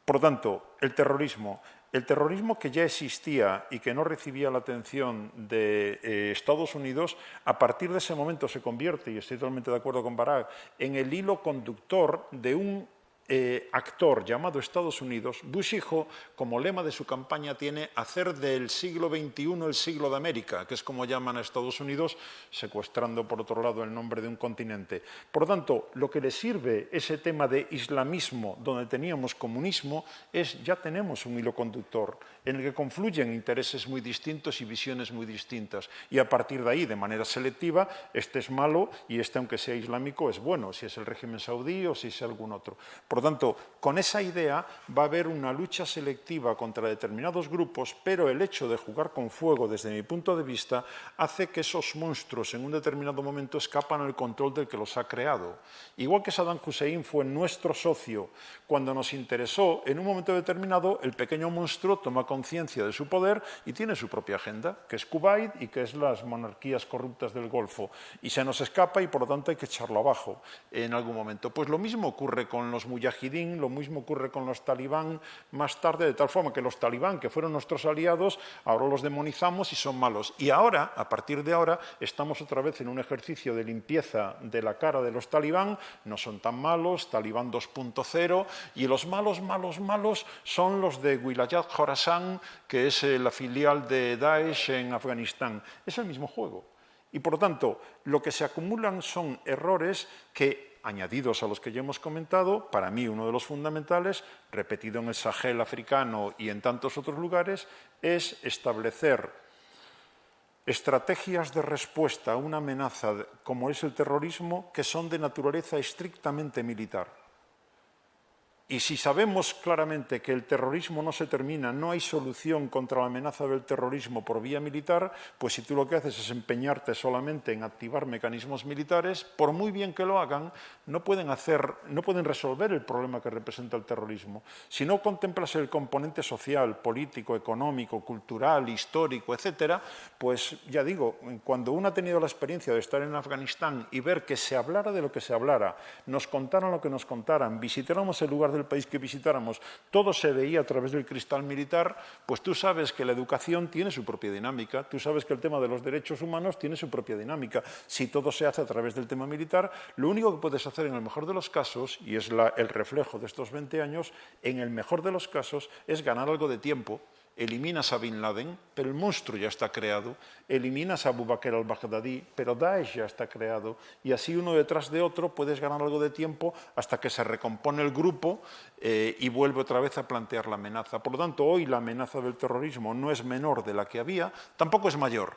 Por lo tanto, el terrorismo que ya existía y que no recibía la atención de Estados Unidos, a partir de ese momento se convierte, y estoy totalmente de acuerdo con Barak, en el hilo conductor de un actor llamado Estados Unidos. Bush hijo, como lema de su campaña, tiene hacer del siglo XXI el siglo de América, que es como llaman a Estados Unidos, secuestrando por otro lado el nombre de un continente. Por lo tanto, lo que le sirve ese tema de islamismo, donde teníamos comunismo, es ya tenemos un hilo conductor en el que confluyen intereses muy distintos y visiones muy distintas. Y a partir de ahí, de manera selectiva, este es malo y este, aunque sea islámico, es bueno, si es el régimen saudí o si es algún otro. Por lo tanto, con esa idea va a haber una lucha selectiva contra determinados grupos, pero el hecho de jugar con fuego, desde mi punto de vista, hace que esos monstruos en un determinado momento escapan al control del que los ha creado. Igual que Saddam Hussein fue nuestro socio cuando nos interesó, en un momento determinado, el pequeño monstruo toma conciencia de su poder y tiene su propia agenda, que es Kuwait y que es las monarquías corruptas del Golfo. Y se nos escapa y, por lo tanto, hay que echarlo abajo en algún momento. Pues lo mismo ocurre con los mujahidín, lo mismo ocurre con los talibán más tarde, de tal forma que los talibán, que fueron nuestros aliados, ahora los demonizamos y son malos. Y ahora, a partir de ahora, estamos otra vez en un ejercicio de limpieza de la cara de los talibán, no son tan malos, talibán 2.0, y los malos son los de Wilayat Khorasan, que es la filial de Daesh en Afganistán. Es el mismo juego. Y por lo tanto, lo que se acumulan son errores que, añadidos a los que ya hemos comentado, para mí uno de los fundamentales, repetido en el Sahel africano y en tantos otros lugares, es establecer estrategias de respuesta a una amenaza como es el terrorismo que son de naturaleza estrictamente militar. Y si sabemos claramente que el terrorismo no se termina, no hay solución contra la amenaza del terrorismo por vía militar, pues si tú lo que haces es empeñarte solamente en activar mecanismos militares, por muy bien que lo hagan, no pueden resolver el problema que representa el terrorismo. Si no contemplas el componente social, político, económico, cultural, histórico, etcétera, pues ya digo, cuando uno ha tenido la experiencia de estar en Afganistán y ver que se hablara de lo que se hablara, nos contaran lo que nos contaran, visitáramos el lugar del país que visitáramos, todo se veía a través del cristal militar, pues tú sabes que la educación tiene su propia dinámica, tú sabes que el tema de los derechos humanos tiene su propia dinámica. Si todo se hace a través del tema militar, lo único que puedes hacer en el mejor de los casos, y es el reflejo de estos 20 años, en el mejor de los casos es ganar algo de tiempo. Eliminas a Bin Laden, pero el monstruo ya está creado. Eliminas a Abu Bakr al-Baghdadi, pero Daesh ya está creado. Y así uno detrás de otro puedes ganar algo de tiempo hasta que se recompone el grupo y vuelve otra vez a plantear la amenaza. Por lo tanto, hoy la amenaza del terrorismo no es menor de la que había, tampoco es mayor.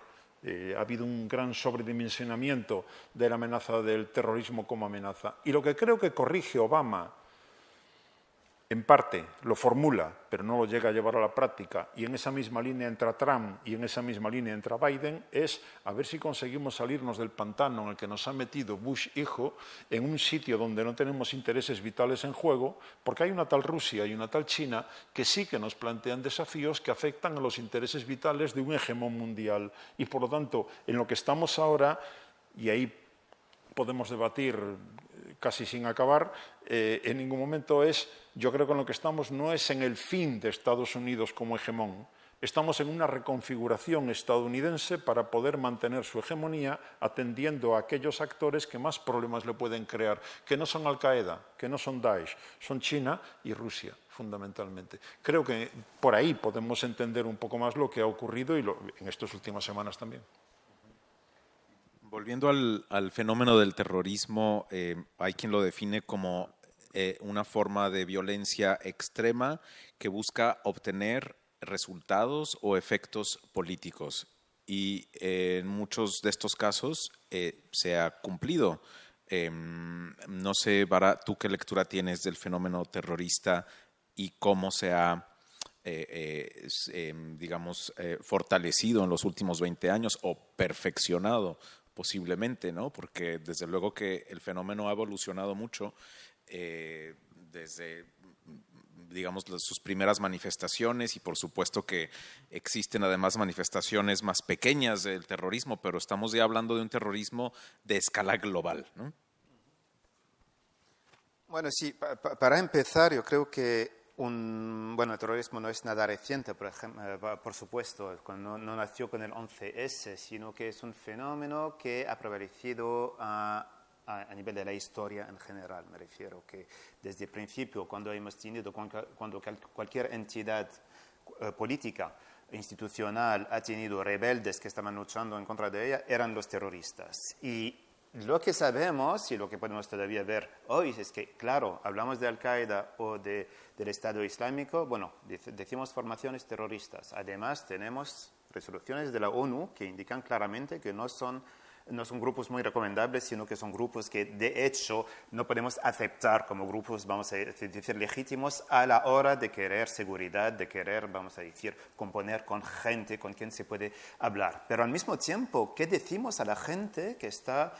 Ha habido un gran sobredimensionamiento de la amenaza del terrorismo como amenaza. Y lo que creo que corrige Obama, en parte lo formula, pero no lo llega a llevar a la práctica, y en esa misma línea entra Trump y en esa misma línea entra Biden, es a ver si conseguimos salirnos del pantano en el que nos ha metido Bush hijo, en un sitio donde no tenemos intereses vitales en juego, porque hay una tal Rusia y una tal China que sí que nos plantean desafíos que afectan a los intereses vitales de un hegemón mundial. Y por lo tanto, en lo que estamos ahora, y ahí podemos debatir casi sin acabar, en ningún momento yo creo que en lo que estamos no es en el fin de Estados Unidos como hegemón, estamos en una reconfiguración estadounidense para poder mantener su hegemonía atendiendo a aquellos actores que más problemas le pueden crear, que no son Al-Qaeda, que no son Daesh, son China y Rusia, fundamentalmente. Creo que por ahí podemos entender un poco más lo que ha ocurrido y en estas últimas semanas también. Volviendo al fenómeno del terrorismo, hay quien lo define como una forma de violencia extrema que busca obtener resultados o efectos políticos. Y en muchos de estos casos se ha cumplido. No sé, Vara, ¿tú qué lectura tienes del fenómeno terrorista y cómo se ha fortalecido en los últimos 20 años o perfeccionado posiblemente, ¿no? Porque desde luego que el fenómeno ha evolucionado mucho desde, digamos, sus primeras manifestaciones y por supuesto que existen además manifestaciones más pequeñas del terrorismo, pero estamos ya hablando de un terrorismo de escala global, ¿no? Bueno, sí, para empezar, yo creo que el terrorismo no es nada reciente, por supuesto, no nació con el 11S, sino que es un fenómeno que ha prevalecido a nivel de la historia en general. Me refiero que desde el principio, cuando cualquier entidad política, institucional, ha tenido rebeldes que estaban luchando en contra de ella, eran los terroristas. Y lo que sabemos y lo que podemos todavía ver hoy es que, claro, hablamos de Al-Qaeda o del Estado Islámico, bueno, decimos formaciones terroristas. Además, tenemos resoluciones de la ONU que indican claramente que no son grupos muy recomendables, sino que son grupos que, de hecho, no podemos aceptar como grupos, vamos a decir, legítimos a la hora de querer seguridad, de querer, vamos a decir, componer con gente con quien se puede hablar. Pero al mismo tiempo, ¿qué decimos a la gente que está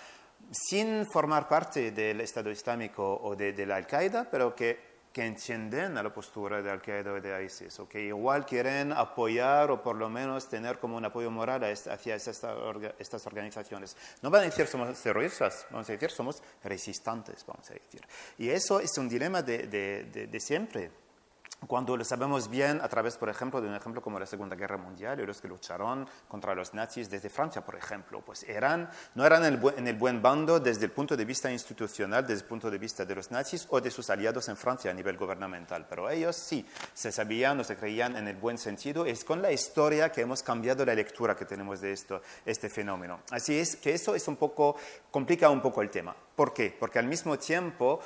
sin formar parte del Estado Islámico o de la Al-Qaeda, pero que entienden a la postura de Al-Qaeda o de ISIS, o que igual quieren apoyar o por lo menos tener como un apoyo moral hacia estas organizaciones? No van a decir somos terroristas, vamos a decir somos resistentes, vamos a decir. Y eso es un dilema de siempre. Cuando lo sabemos bien a través, por ejemplo, de un ejemplo como la Segunda Guerra Mundial y los que lucharon contra los nazis desde Francia, por ejemplo, pues no eran en el buen bando desde el punto de vista institucional, desde el punto de vista de los nazis o de sus aliados en Francia a nivel gubernamental, pero ellos sí se sabían o se creían en el buen sentido. Es con la historia que hemos cambiado la lectura que tenemos de este fenómeno. Así es que eso es complica un poco el tema. ¿Por qué? Porque al mismo tiempo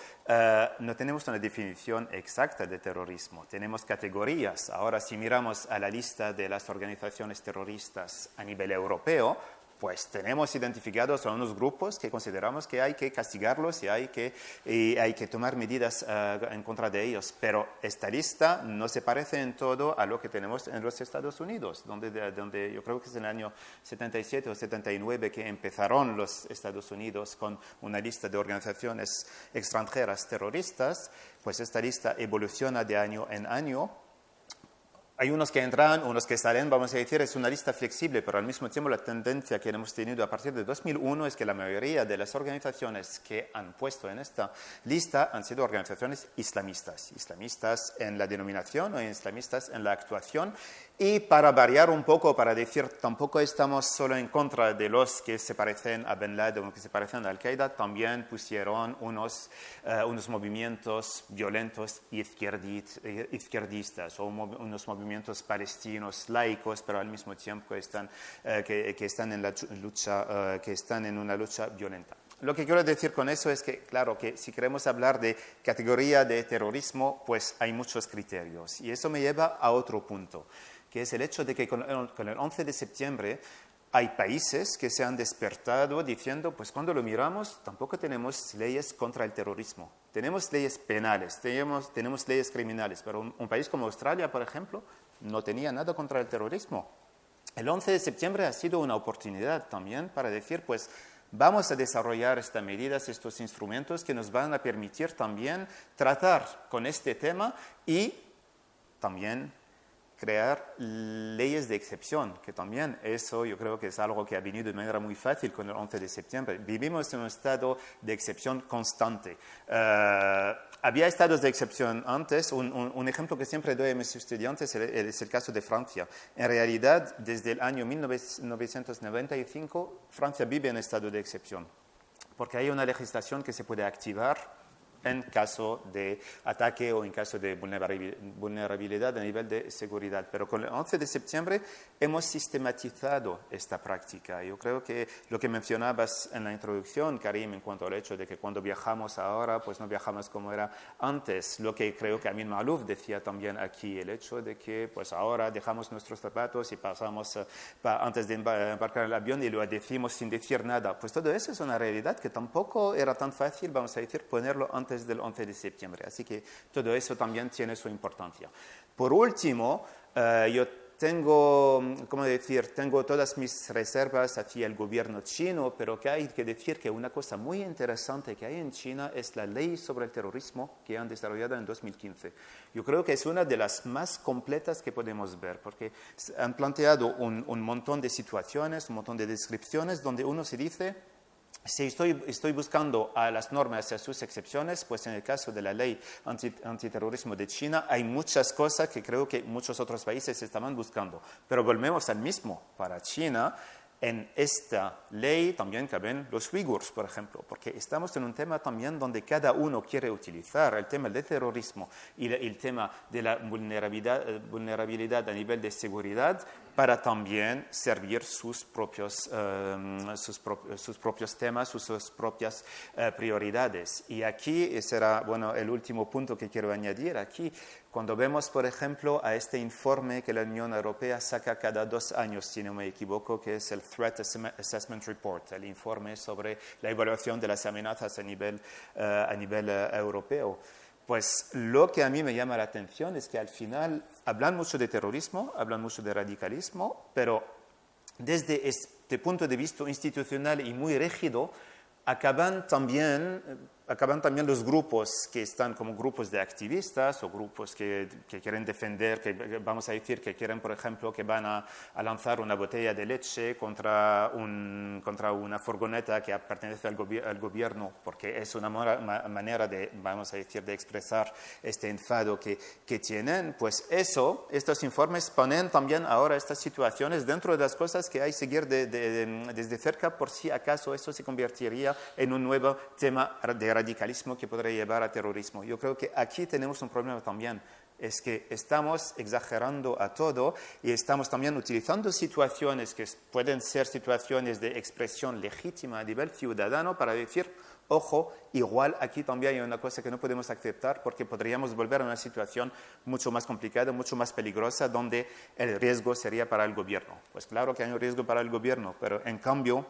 no tenemos una definición exacta de terrorismo. Tenemos categorías. Ahora, si miramos a la lista de las organizaciones terroristas a nivel europeo, pues tenemos identificados a unos grupos que consideramos que hay que castigarlos y hay que tomar medidas en contra de ellos. Pero esta lista no se parece en todo a lo que tenemos en los Estados Unidos, donde yo creo que es en el año 77 o 79 que empezaron los Estados Unidos con una lista de organizaciones extranjeras terroristas. Pues esta lista evoluciona de año en año. Hay unos que entran, unos que salen, vamos a decir, es una lista flexible, pero al mismo tiempo la tendencia que hemos tenido a partir de 2001 es que la mayoría de las organizaciones que han puesto en esta lista han sido organizaciones islamistas, islamistas en la denominación o islamistas en la actuación. Y para variar un poco, para decir, tampoco estamos solo en contra de los que se parecen a Ben Laden o que se parecen a Al-Qaeda, también pusieron unos movimientos violentos izquierdistas o unos movimientos palestinos laicos, pero al mismo tiempo que están en una lucha violenta. Lo que quiero decir con eso es que, claro, que si queremos hablar de categoría de terrorismo, pues hay muchos criterios. Y eso me lleva a otro punto, que es el hecho de que con el 11 de septiembre hay países que se han despertado diciendo, pues cuando lo miramos, tampoco tenemos leyes contra el terrorismo. Tenemos leyes penales, tenemos leyes criminales, pero un país como Australia, por ejemplo, no tenía nada contra el terrorismo. El 11 de septiembre ha sido una oportunidad también para decir, pues vamos a desarrollar estas medidas, estos instrumentos que nos van a permitir también tratar con este tema y también crear leyes de excepción, que también eso yo creo que es algo que ha venido de manera muy fácil con el 11 de septiembre. Vivimos en un estado de excepción constante. Había estados de excepción antes. Un ejemplo que siempre doy a mis estudiantes es el caso de Francia. En realidad, desde el año 1995, Francia vive en estado de excepción, porque hay una legislación que se puede activar en caso de ataque o en caso de vulnerabilidad a nivel de seguridad. Pero con el 11 de septiembre hemos sistematizado esta práctica. Yo creo que lo que mencionabas en la introducción, Karim, en cuanto al hecho de que cuando viajamos ahora, pues no viajamos como era antes. Lo que creo que Amin Maalouf decía también aquí, el hecho de que pues ahora dejamos nuestros zapatos y pasamos antes de embarcar el avión y lo decimos sin decir nada. Pues todo eso es una realidad que tampoco era tan fácil, vamos a decir, ponerlo antes del 11 de septiembre. Así que todo eso también tiene su importancia. Por último, yo tengo todas mis reservas hacia el gobierno chino, pero que hay que decir que una cosa muy interesante que hay en China es la ley sobre el terrorismo que han desarrollado en 2015. Yo creo que es una de las más completas que podemos ver, porque han planteado un montón de situaciones, un montón de descripciones donde uno se dice, si estoy buscando a las normas y a sus excepciones, pues en el caso de la ley antiterrorismo de China hay muchas cosas que creo que muchos otros países estaban buscando. Pero volvemos al mismo. Para China, en esta ley también caben los uigures, por ejemplo, porque estamos en un tema también donde cada uno quiere utilizar el tema del terrorismo y el tema de la vulnerabilidad a nivel de seguridad para también servir sus propios temas, sus propias prioridades. Y aquí será el último punto que quiero añadir. Aquí, cuando vemos, por ejemplo, a este informe que la Unión Europea saca cada 2 años, si no me equivoco, que es el Threat Assessment Report, el informe sobre la evaluación de las amenazas a nivel europeo. Pues lo que a mí me llama la atención es que al final hablan mucho de terrorismo, hablan mucho de radicalismo, pero desde este punto de vista institucional y muy rígido, acaban también los grupos que están como grupos de activistas o grupos que quieren defender, que vamos a decir que quieren, por ejemplo, que van a lanzar una botella de leche contra una furgoneta que pertenece al gobierno, porque es una manera de, vamos a decir, de expresar este enfado que tienen. Pues estos informes ponen también ahora estas situaciones dentro de las cosas que hay que seguir desde cerca por si acaso eso se convertiría en un nuevo tema de radicalismo que podría llevar a terrorismo. Yo creo que aquí tenemos un problema también. es que estamos exagerando a todo y estamos también utilizando situaciones que pueden ser situaciones de expresión legítima a nivel ciudadano para decir, ojo, igual aquí también hay una cosa que no podemos aceptar porque podríamos volver a una situación mucho más complicada, mucho más peligrosa, donde el riesgo sería para el gobierno. Pues claro que hay un riesgo para el gobierno, pero en cambio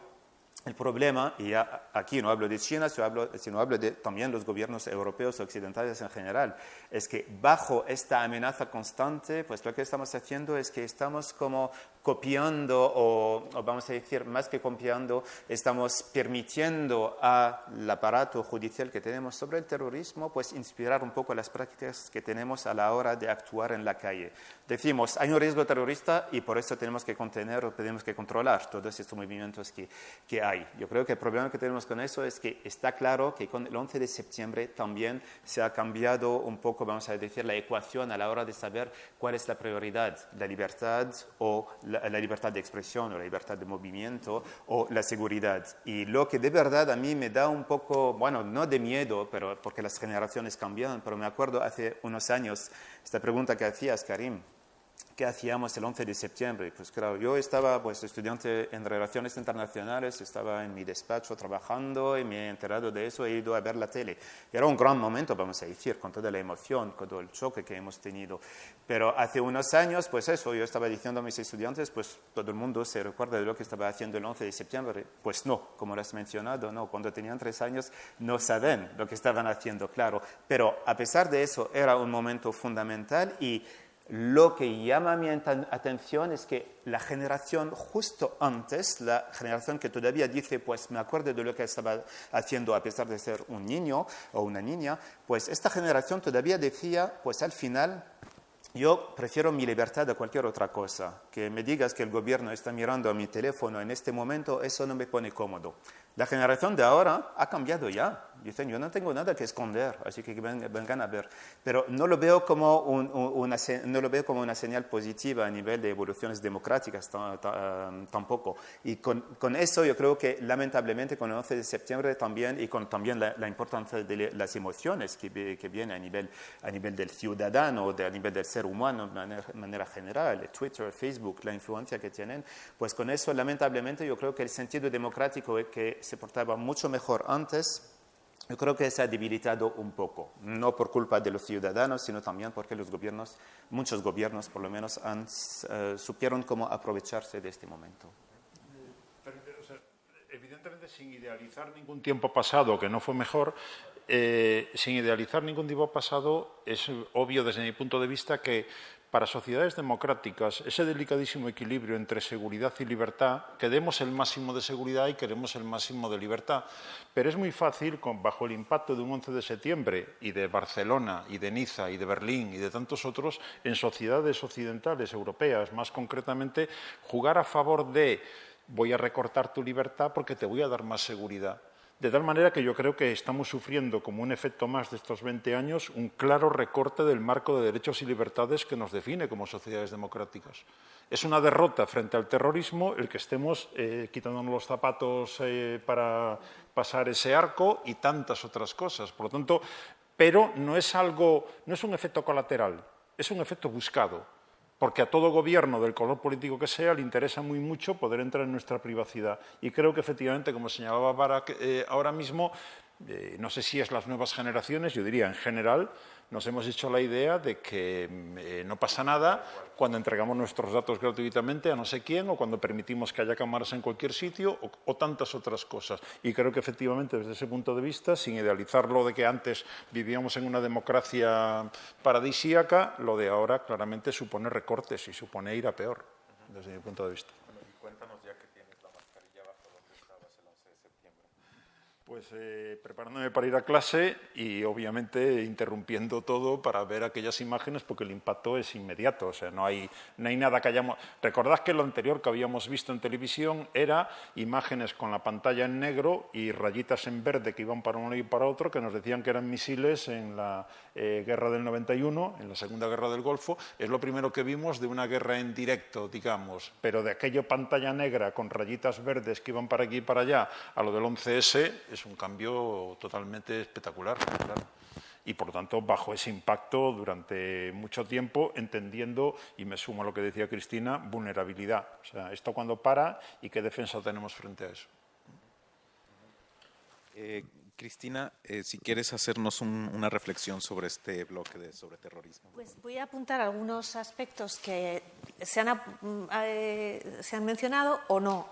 el problema, y ya aquí no hablo de China, sino hablo de también los gobiernos europeos occidentales en general, es que bajo esta amenaza constante, pues lo que estamos haciendo es que estamos como copiando, o vamos a decir, más que copiando, estamos permitiendo al aparato judicial que tenemos sobre el terrorismo, pues inspirar un poco las prácticas que tenemos a la hora de actuar en la calle. Decimos, hay un riesgo terrorista y por eso tenemos que contener o tenemos que controlar todos estos movimientos que hay. Yo creo que el problema que tenemos con eso es que está claro que con el 11 de septiembre también se ha cambiado un poco, vamos a decir, la ecuación a la hora de saber cuál es la prioridad, la libertad o la libertad de expresión o la libertad de movimiento o la seguridad. Y lo que de verdad a mí me da un poco, bueno, no de miedo, pero porque las generaciones cambian, pero me acuerdo hace unos años esta pregunta que hacías, Karim. ¿Qué hacíamos el 11 de septiembre? Pues claro, yo estaba pues, estudiante en Relaciones Internacionales, estaba en mi despacho trabajando y me he enterado de eso, he ido a ver la tele. Era un gran momento, vamos a decir, con toda la emoción, con todo el choque que hemos tenido. Pero hace unos años, pues eso, yo estaba diciendo a mis estudiantes, pues todo el mundo se recuerda de lo que estaba haciendo el 11 de septiembre. Pues no, como lo has mencionado, no, cuando tenían 3 años no saben lo que estaban haciendo, claro. Pero a pesar de eso, era un momento fundamental y lo que llama mi atención es que la generación justo antes, la generación que todavía dice, pues me acuerdo de lo que estaba haciendo a pesar de ser un niño o una niña, pues esta generación todavía decía, pues al final yo prefiero mi libertad a cualquier otra cosa. Que me digas que el gobierno está mirando a mi teléfono en este momento, eso no me pone cómodo. La generación de ahora ha cambiado ya. Dicen, yo no tengo nada que esconder, así que vengan a ver. Pero no lo veo como una señal positiva a nivel de evoluciones democráticas tampoco. Y con eso yo creo que lamentablemente con el 11 de septiembre también, y con también la importancia de las emociones que viene a nivel del ciudadano, a nivel del ser humano de manera general, Twitter, Facebook, la influencia que tienen, pues con eso lamentablemente yo creo que el sentido democrático que se portaba mucho mejor antes, yo creo que se ha debilitado un poco, no por culpa de los ciudadanos, sino también porque los gobiernos, muchos gobiernos por lo menos, supieron cómo aprovecharse de este momento. Evidentemente, sin idealizar ningún tiempo pasado que no fue mejor, sin idealizar ningún tiempo pasado, es obvio desde mi punto de vista que para sociedades democráticas, ese delicadísimo equilibrio entre seguridad y libertad, queremos el máximo de seguridad y queremos el máximo de libertad. Pero es muy fácil, bajo el impacto de un 11 de septiembre y de Barcelona y de Niza y de Berlín y de tantos otros, en sociedades occidentales, europeas, más concretamente, jugar a favor de voy a recortar tu libertad porque te voy a dar más seguridad. De tal manera que yo creo que estamos sufriendo, como un efecto más de estos 20 años, un claro recorte del marco de derechos y libertades que nos define como sociedades democráticas. Es una derrota frente al terrorismo el que estemos quitándonos los zapatos para pasar ese arco y tantas otras cosas. Por lo tanto, pero no es un efecto colateral, es un efecto buscado. Porque a todo gobierno, del color político que sea, le interesa muy mucho poder entrar en nuestra privacidad. Y creo que, efectivamente, como señalaba Barak ahora mismo, no sé si es las nuevas generaciones, yo diría en general, nos hemos hecho la idea de que no pasa nada cuando entregamos nuestros datos gratuitamente a no sé quién o cuando permitimos que haya cámaras en cualquier sitio o tantas otras cosas. Y creo que efectivamente desde ese punto de vista, sin idealizarlo de que antes vivíamos en una democracia paradisíaca, lo de ahora claramente supone recortes y supone ir a peor, desde mi punto de vista. Bueno, y cuéntanos ya que tienes la mascarilla bajo donde estabas el 11 de septiembre. Pues preparándome para ir a clase y obviamente interrumpiendo todo para ver aquellas imágenes porque el impacto es inmediato, o sea, no hay nada que hayamos... Recordad que lo anterior que habíamos visto en televisión era imágenes con la pantalla en negro y rayitas en verde que iban para uno y para otro que nos decían que eran misiles en la guerra del 91, en la Segunda Guerra del Golfo. Es lo primero que vimos de una guerra en directo, digamos, pero de aquello pantalla negra con rayitas verdes que iban para aquí y para allá a lo del 11S es un cambio totalmente espectacular, claro. y, por lo tanto, bajo ese impacto durante mucho tiempo, entendiendo, y me sumo a lo que decía Cristina, vulnerabilidad. O sea, esto cuando para y qué defensa tenemos frente a eso. Cristina, si quieres hacernos una reflexión sobre este bloque sobre terrorismo. Pues voy a apuntar algunos aspectos que se han mencionado o no.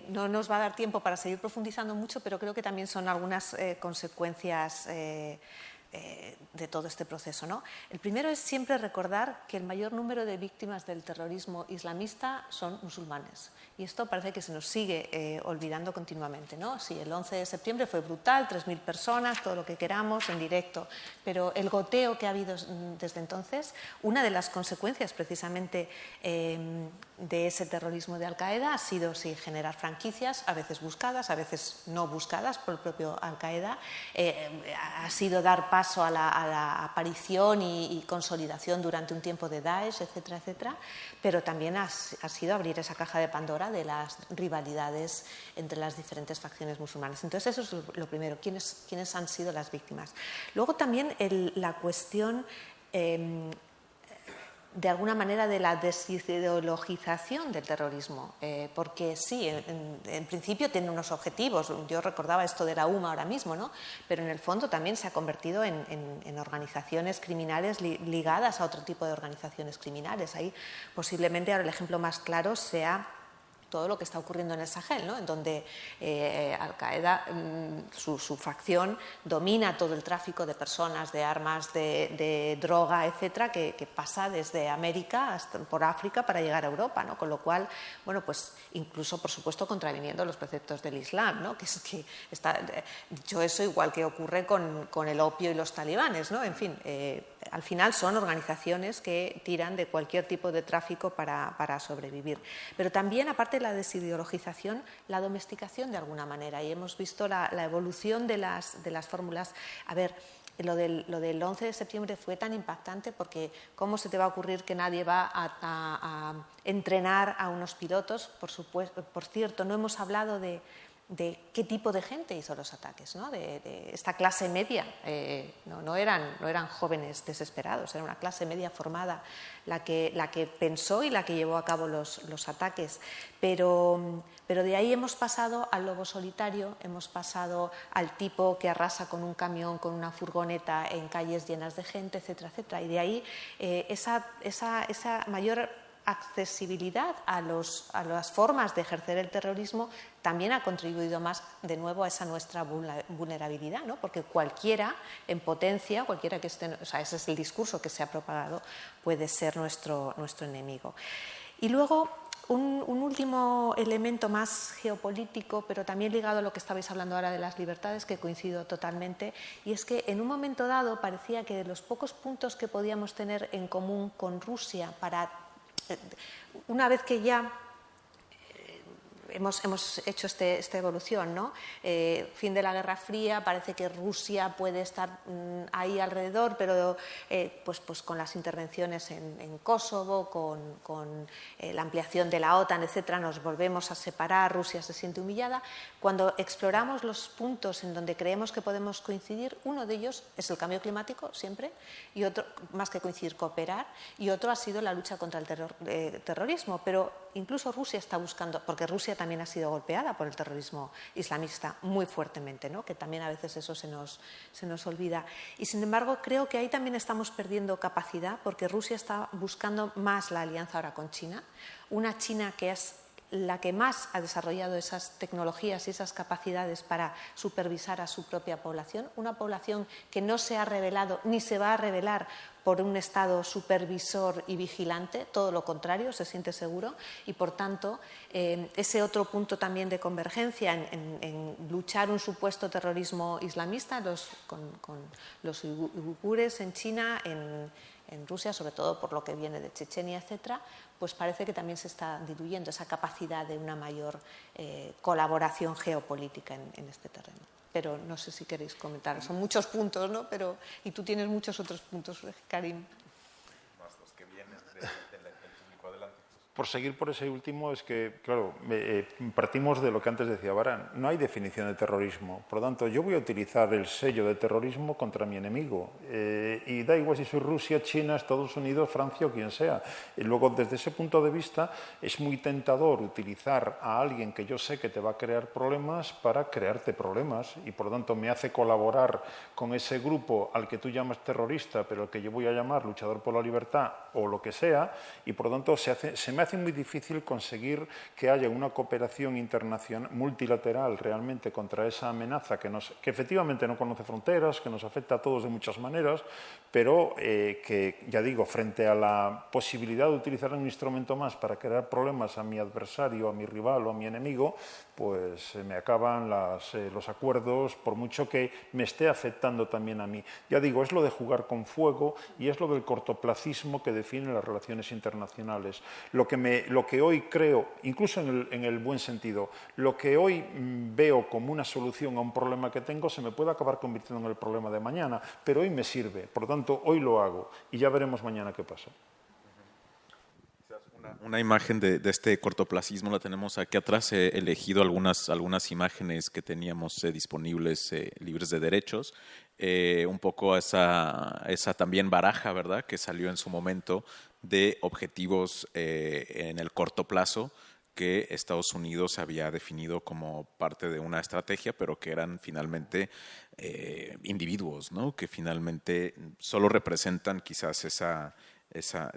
No nos va a dar tiempo para seguir profundizando mucho, pero creo que también son algunas consecuencias de todo este proceso, ¿no? El primero es siempre recordar que el mayor número de víctimas del terrorismo islamista son musulmanes. Y esto parece que se nos sigue olvidando continuamente, ¿no? Sí, el 11 de septiembre fue brutal, 3.000 personas, todo lo que queramos, en directo, pero el goteo que ha habido desde entonces, una de las consecuencias precisamente de ese terrorismo de Al-Qaeda ha sido sí, generar franquicias, a veces buscadas, a veces no buscadas por el propio Al-Qaeda, ha sido dar paso a la aparición y consolidación durante un tiempo de Daesh, etcétera, etcétera, pero también ha sido abrir esa caja de Pandora de las rivalidades entre las diferentes facciones musulmanas. Entonces, eso es lo primero, ¿quiénes han sido las víctimas? Luego también la cuestión de alguna manera de la desideologización del terrorismo, porque sí, en principio tiene unos objetivos, yo recordaba esto de la UMA ahora mismo, ¿no? Pero en el fondo también se ha convertido en organizaciones criminales ligadas a otro tipo de organizaciones criminales. Ahí posiblemente ahora el ejemplo más claro sea todo lo que está ocurriendo en el Sahel, ¿no? En donde Al-Qaeda, su facción, domina todo el tráfico de personas, de armas, de droga, etcétera, que pasa desde América hasta por África para llegar a Europa, ¿no? Con lo cual, bueno, pues incluso, por supuesto, contraviniendo los preceptos del Islam, ¿no? Que está dicho eso igual que ocurre con el opio y los talibanes, ¿no? En fin, al final son organizaciones que tiran de cualquier tipo de tráfico para sobrevivir. Pero también, aparte de la desideologización, la domesticación de alguna manera. Y hemos visto la evolución de las fórmulas. A ver, lo del 11 de septiembre fue tan impactante porque ¿cómo se te va a ocurrir que nadie va a entrenar a unos pilotos? Por cierto, no hemos hablado de qué tipo de gente hizo los ataques, ¿no? De esta clase media, no eran jóvenes desesperados, era una clase media formada la que pensó y la que llevó a cabo los ataques, pero de ahí hemos pasado al lobo solitario, hemos pasado al tipo que arrasa con un camión, con una furgoneta en calles llenas de gente, etcétera, etcétera, y de ahí esa mayor accesibilidad a las formas de ejercer el terrorismo también ha contribuido más de nuevo a esa nuestra vulnerabilidad, ¿no? Porque cualquiera en potencia, cualquiera que esté, o sea, ese es el discurso que se ha propagado, puede ser nuestro enemigo. Y luego un último elemento más geopolítico, pero también ligado a lo que estabais hablando ahora de las libertades, que coincido totalmente, y es que en un momento dado parecía que de los pocos puntos que podíamos tener en común con Rusia una vez que ya hemos hecho esta evolución, ¿no? Fin de la Guerra Fría, parece que Rusia puede estar ahí alrededor, pero pues con las intervenciones en Kosovo, con la ampliación de la OTAN, etcétera, nos volvemos a separar, Rusia se siente humillada. Cuando exploramos los puntos en donde creemos que podemos coincidir, uno de ellos es el cambio climático, siempre, y otro, más que coincidir, cooperar, y otro ha sido la lucha contra el terrorismo, pero incluso Rusia está buscando, porque Rusia también ha sido golpeada por el terrorismo islamista muy fuertemente, ¿no? Que también a veces eso se nos olvida. Y sin embargo, creo que ahí también estamos perdiendo capacidad, porque Rusia está buscando más la alianza ahora con China, una China que es la que más ha desarrollado esas tecnologías y esas capacidades para supervisar a su propia población, una población que no se ha revelado ni se va a revelar por un Estado supervisor y vigilante, todo lo contrario, se siente seguro, y por tanto ese otro punto también de convergencia en luchar un supuesto terrorismo islamista con los uigures en China, en Rusia, sobre todo por lo que viene de Chechenia, etcétera, pues parece que también se está diluyendo esa capacidad de una mayor colaboración geopolítica en este terreno. Pero no sé si queréis comentar, son muchos puntos, ¿no? Y tú tienes muchos otros puntos, Karim. Más los que vienen del público adelante. por seguir por ese último, es que, claro, partimos de lo que antes decía Vara, no hay definición de terrorismo. Por lo tanto, yo voy a utilizar el sello de terrorismo contra mi enemigo. Y da igual si soy Rusia, China, Estados Unidos, Francia o quien sea. Y luego, desde ese punto de vista, es muy tentador utilizar a alguien que yo sé que te va a crear problemas para crearte problemas. Y, por lo tanto, me hace colaborar con ese grupo al que tú llamas terrorista, pero al que yo voy a llamar luchador por la libertad o lo que sea. Y, por lo tanto, se me hace muy difícil conseguir que haya una cooperación internacional, multilateral, realmente contra esa amenaza que efectivamente no conoce fronteras, que nos afecta a todos de muchas maneras, pero que, ya digo, frente a la posibilidad de utilizar un instrumento más para crear problemas a mi adversario, a mi rival o a mi enemigo, pues se me acaban los acuerdos, por mucho que me esté afectando también a mí. Ya digo, es lo de jugar con fuego y es lo del cortoplacismo que define las relaciones internacionales. Lo que hoy creo, incluso en el buen sentido, lo que hoy veo como una solución a un problema que tengo se me puede acabar convirtiendo en el problema de mañana, pero hoy me sirve, por lo tanto, hoy lo hago y ya veremos mañana qué pasa. Una imagen de este cortoplacismo la tenemos aquí atrás. He elegido algunas imágenes que teníamos disponibles, libres de derechos. Un poco esa también baraja, ¿verdad?, que salió en su momento de objetivos en el corto plazo que Estados Unidos había definido como parte de una estrategia, pero que eran finalmente individuos, ¿no?, que finalmente solo representan quizás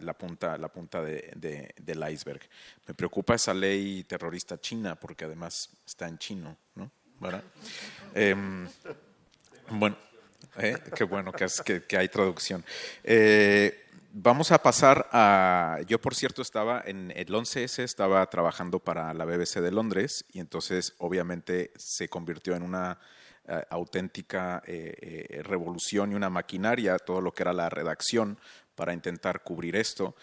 la punta del iceberg. Me preocupa esa ley terrorista china, porque además está en chino, ¿no? ¿Verdad? Bueno, qué bueno que hay traducción. Vamos a pasar a... Yo, por cierto, estaba en el 11S, estaba trabajando para la BBC de Londres, y entonces obviamente se convirtió en una auténtica revolución y una maquinaria, todo lo que era la redacción para intentar cubrir esto.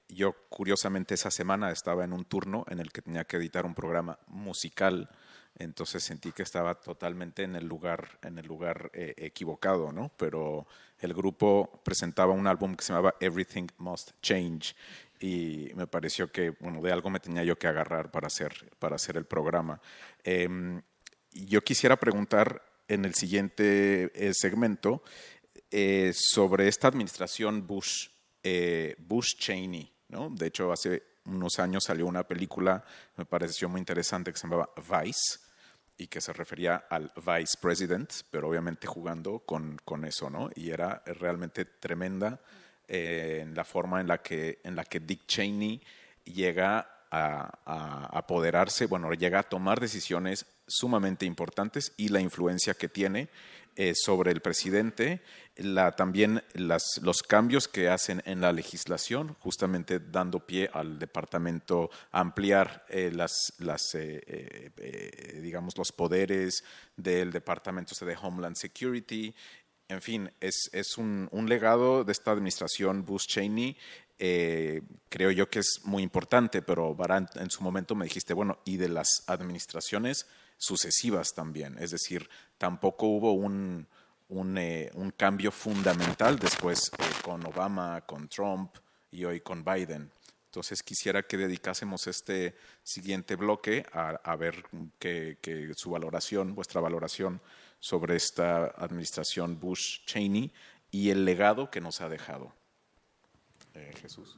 Yo, curiosamente, esa semana estaba en un turno en el que tenía que editar un programa musical, entonces sentí que estaba totalmente en el lugar equivocado, ¿no? Pero el grupo presentaba un álbum que se llamaba Everything Must Change y me pareció que, bueno, de algo me tenía yo que agarrar para hacer el programa. Yo quisiera preguntar en el siguiente segmento sobre esta administración Bush-Cheney, ¿no? De hecho, hace unos años salió una película, me pareció muy interesante, que se llamaba Vice, y que se refería al Vice President, pero obviamente jugando con eso, ¿no? Y era realmente tremenda en la forma en la que Dick Cheney llega a apoderarse, bueno, llega a tomar decisiones sumamente importantes y la influencia que tiene sobre el presidente, también los cambios que hacen en la legislación, justamente dando pie al departamento a ampliar digamos, los poderes del departamento de Homeland Security. En fin, es un legado de esta administración Bush-Cheney. Creo yo que es muy importante, pero Baran, en su momento me dijiste, bueno, y de las administraciones sucesivas también, es decir, tampoco hubo un cambio fundamental después con Obama, con Trump y hoy con Biden. Entonces quisiera que dedicásemos este siguiente bloque a ver que su valoración, vuestra valoración sobre esta administración Bush-Cheney y el legado que nos ha dejado. Jesús.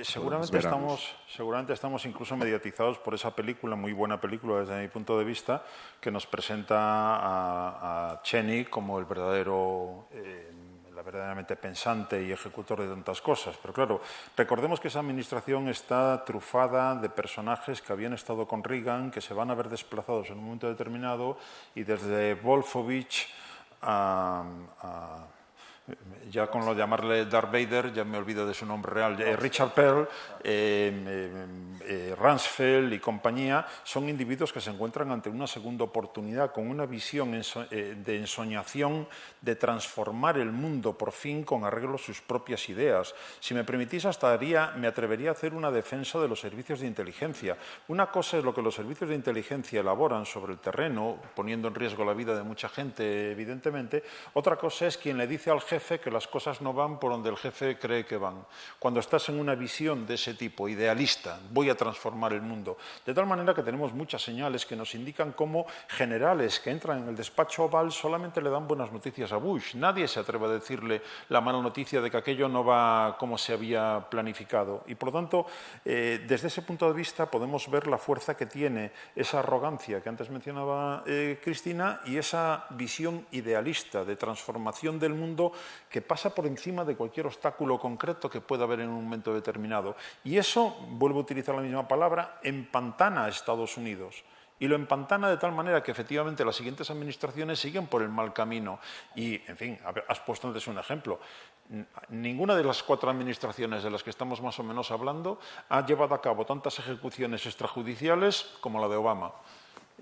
Seguramente estamos incluso mediatizados por esa película, muy buena película desde mi punto de vista, que nos presenta a Cheney como el verdaderamente pensante y ejecutor de tantas cosas. Pero claro, recordemos que esa administración está trufada de personajes que habían estado con Reagan, que se van a ver desplazados en un momento determinado, y desde Wolfowitz ya con lo de llamarle Darth Vader, ya me olvido de su nombre real, Richard Perle, Rumsfeld y compañía, son individuos que se encuentran ante una segunda oportunidad con una visión de ensoñación de transformar el mundo por fin con arreglo a sus propias ideas. Si me permitís, me atrevería a hacer una defensa de los servicios de inteligencia. Una cosa es lo que los servicios de inteligencia elaboran sobre el terreno, poniendo en riesgo la vida de mucha gente, evidentemente. Otra cosa es quien le dice al jefe jefe que las cosas no van por donde el jefe cree que van. Cuando estás en una visión de ese tipo, idealista, voy a transformar el mundo. De tal manera que tenemos muchas señales que nos indican cómo generales que entran en el despacho Oval solamente le dan buenas noticias a Bush. Nadie se atreve a decirle la mala noticia de que aquello no va como se había planificado. Y por lo tanto, desde ese punto de vista podemos ver la fuerza que tiene esa arrogancia que antes mencionaba Cristina y esa visión idealista de transformación del mundo que pasa por encima de cualquier obstáculo concreto que pueda haber en un momento determinado. Y eso, vuelvo a utilizar la misma palabra, empantana a Estados Unidos. Y lo empantana de tal manera que efectivamente las siguientes administraciones siguen por el mal camino. Y, en fin, has puesto antes un ejemplo. Ninguna de las 4 administraciones de las que estamos más o menos hablando ha llevado a cabo tantas ejecuciones extrajudiciales como la de Obama.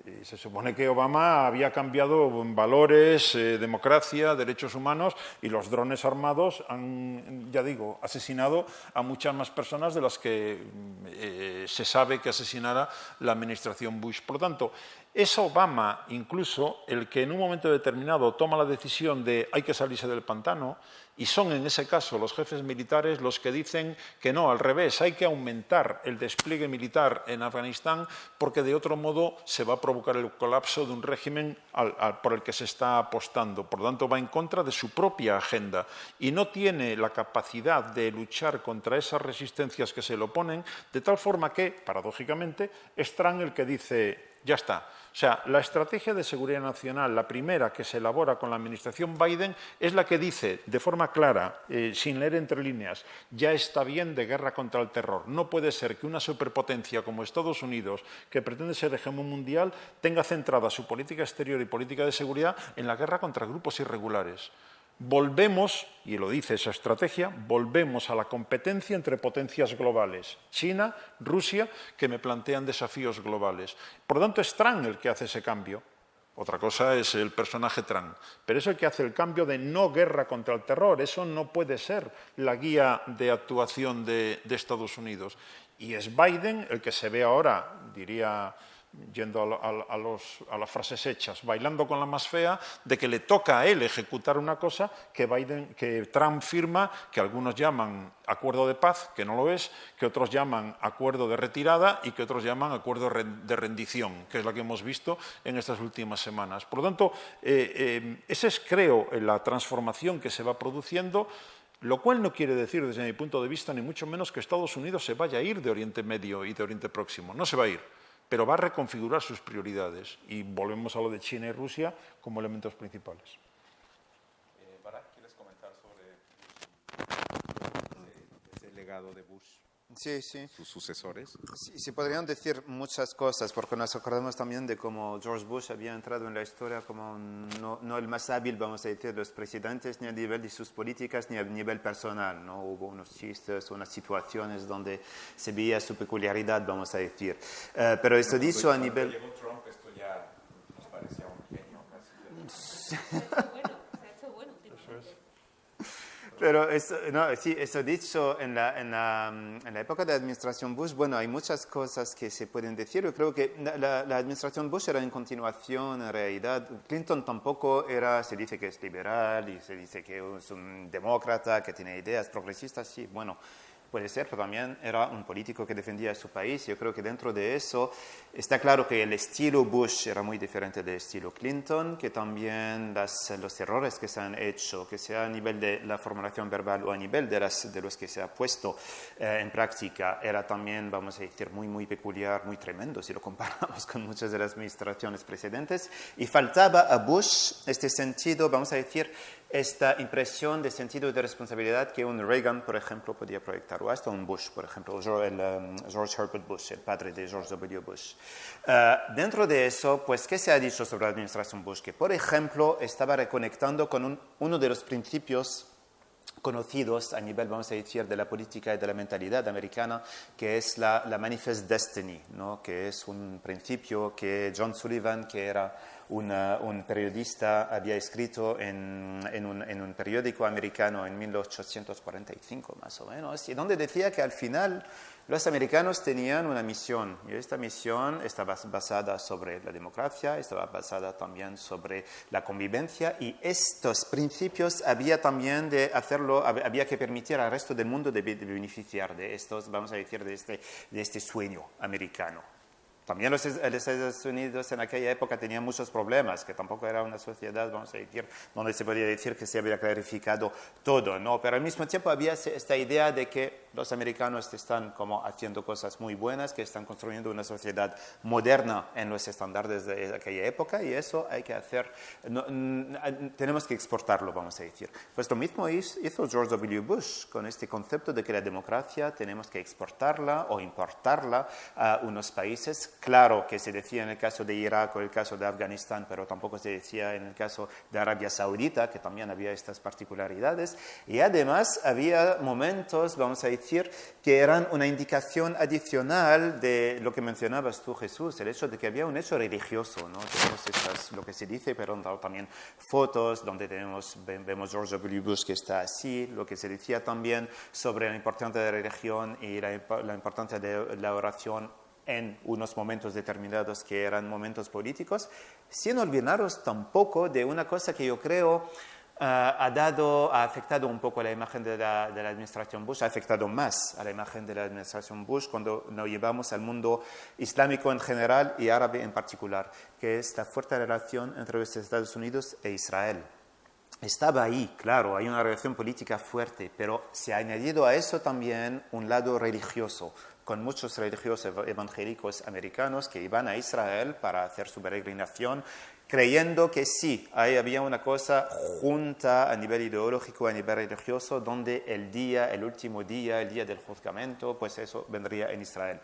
Y se supone que Obama había cambiado valores, democracia, derechos humanos, y los drones armados han, ya digo, asesinado a muchas más personas de las que se sabe que asesinara la administración Bush. Por lo tanto, es Obama, incluso, el que en un momento determinado toma la decisión de hay que salirse del pantano, y son en ese caso los jefes militares los que dicen que no, al revés, hay que aumentar el despliegue militar en Afganistán porque de otro modo se va a provocar el colapso de un régimen por el que se está apostando. Por lo tanto, va en contra de su propia agenda y no tiene la capacidad de luchar contra esas resistencias que se le oponen, de tal forma que, paradójicamente, es Trump el que dice ya está. O sea, la estrategia de seguridad nacional, la primera que se elabora con la administración Biden, es la que dice de forma clara, sin leer entre líneas, ya está bien de guerra contra el terror. No puede ser que una superpotencia como Estados Unidos, que pretende ser hegemón mundial, tenga centrada su política exterior y política de seguridad en la guerra contra grupos irregulares. Volvemos, y lo dice esa estrategia, volvemos a la competencia entre potencias globales, China, Rusia, que me plantean desafíos globales. Por lo tanto, es Trump el que hace ese cambio. Otra cosa es el personaje Trump, pero es el que hace el cambio de no guerra contra el terror. Eso no puede ser la guía de actuación de Estados Unidos. Y es Biden el que se ve ahora, diría, yendo a las frases hechas, bailando con la más fea, de que le toca a él ejecutar una cosa que Trump firma, que algunos llaman acuerdo de paz, que no lo es, que otros llaman acuerdo de retirada y que otros llaman acuerdo de rendición, que es la que hemos visto en estas últimas semanas. Por lo tanto, esa es, creo, la transformación que se va produciendo, lo cual no quiere decir, desde mi punto de vista, ni mucho menos que Estados Unidos se vaya a ir de Oriente Medio y de Oriente Próximo. No se va a ir, pero va a reconfigurar sus prioridades. Y volvemos a lo de China y Rusia como elementos principales. Barak, ¿quieres comentar sobre ese legado de Bush? Sí, sí. Sus sucesores. Sí, se podrían decir muchas cosas, porque nos acordamos también de cómo George Bush había entrado en la historia como no el más hábil, vamos a decir, de los presidentes, ni a nivel de sus políticas, ni a nivel personal, ¿no? Hubo unos chistes, unas situaciones donde se veía su peculiaridad, vamos a decir. Pero esto dicho a nivel... Cuando llegó Trump, esto ya nos parecía un genio casi. Pero eso, no, sí, eso dicho, en la época de la administración Bush, bueno, hay muchas cosas que se pueden decir. Yo creo que la administración Bush era en continuación, en realidad. Clinton tampoco era, se dice que es liberal y se dice que es un demócrata, que tiene ideas progresistas, sí, bueno. Puede ser, pero también era un político que defendía a su país. Yo creo que dentro de eso está claro que el estilo Bush era muy diferente del estilo Clinton, que también los errores que se han hecho, que sea a nivel de la formulación verbal o a nivel de los que se ha puesto en práctica, era también, vamos a decir, muy, muy peculiar, muy tremendo si lo comparamos con muchas de las administraciones precedentes. Y faltaba a Bush este sentido, vamos a decir, esta impresión de sentido de responsabilidad que un Reagan, por ejemplo, podía proyectar, o hasta un Bush, por ejemplo, George Herbert Bush, el padre de George W. Bush. Dentro de eso, pues, ¿qué se ha dicho sobre la administración Bush? Que, por ejemplo, estaba reconectando con uno de los principios conocidos a nivel, vamos a decir, de la política y de la mentalidad americana, que es la Manifest Destiny, ¿no? Que es un principio que John Sullivan, que era un periodista, había escrito en un periódico americano en 1845 más o menos, y donde decía que al final Los americanos tenían una misión y esta misión estaba basada sobre la democracia, estaba basada también sobre la convivencia y estos principios había también de hacerlo, había que permitir al resto del mundo de beneficiar de estos, vamos a decir, de este sueño americano. También los Estados Unidos en aquella época tenían muchos problemas, que tampoco era una sociedad, vamos a decir, donde se podía decir que se había clarificado todo, ¿no? Pero al mismo tiempo había esta idea de que los americanos están como haciendo cosas muy buenas, que están construyendo una sociedad moderna en los estándares de aquella época y eso hay que hacer, tenemos que exportarlo, vamos a decir. Pues lo mismo hizo George W. Bush con este concepto de que la democracia tenemos que exportarla o importarla a unos países. Claro que se decía en el caso de Irak o el caso de Afganistán, pero tampoco se decía en el caso de Arabia Saudita, que también había estas particularidades. Y además había momentos, vamos a decir, que eran una indicación adicional de lo que mencionabas tú, Jesús, el hecho de que había un hecho religioso, ¿no? Tenemos lo que se dice, pero también fotos donde vemos George W. Bush que está así, lo que se decía también sobre la importancia de la religión y la importancia de la oración en unos momentos determinados que eran momentos políticos, sin olvidaros tampoco de una cosa que yo creo ha afectado un poco la imagen de la administración Bush, ha afectado más a la imagen de la administración Bush cuando nos llevamos al mundo islámico en general y árabe en particular, que es la fuerte relación entre los Estados Unidos e Israel. Estaba ahí, claro, hay una relación política fuerte, pero se ha añadido a eso también un lado religioso, con muchos religiosos evangélicos americanos que iban a Israel para hacer su peregrinación, creyendo que sí, ahí había una cosa junta a nivel ideológico, a nivel religioso, donde el último día, el día del juzgamiento, pues eso vendría en Israel.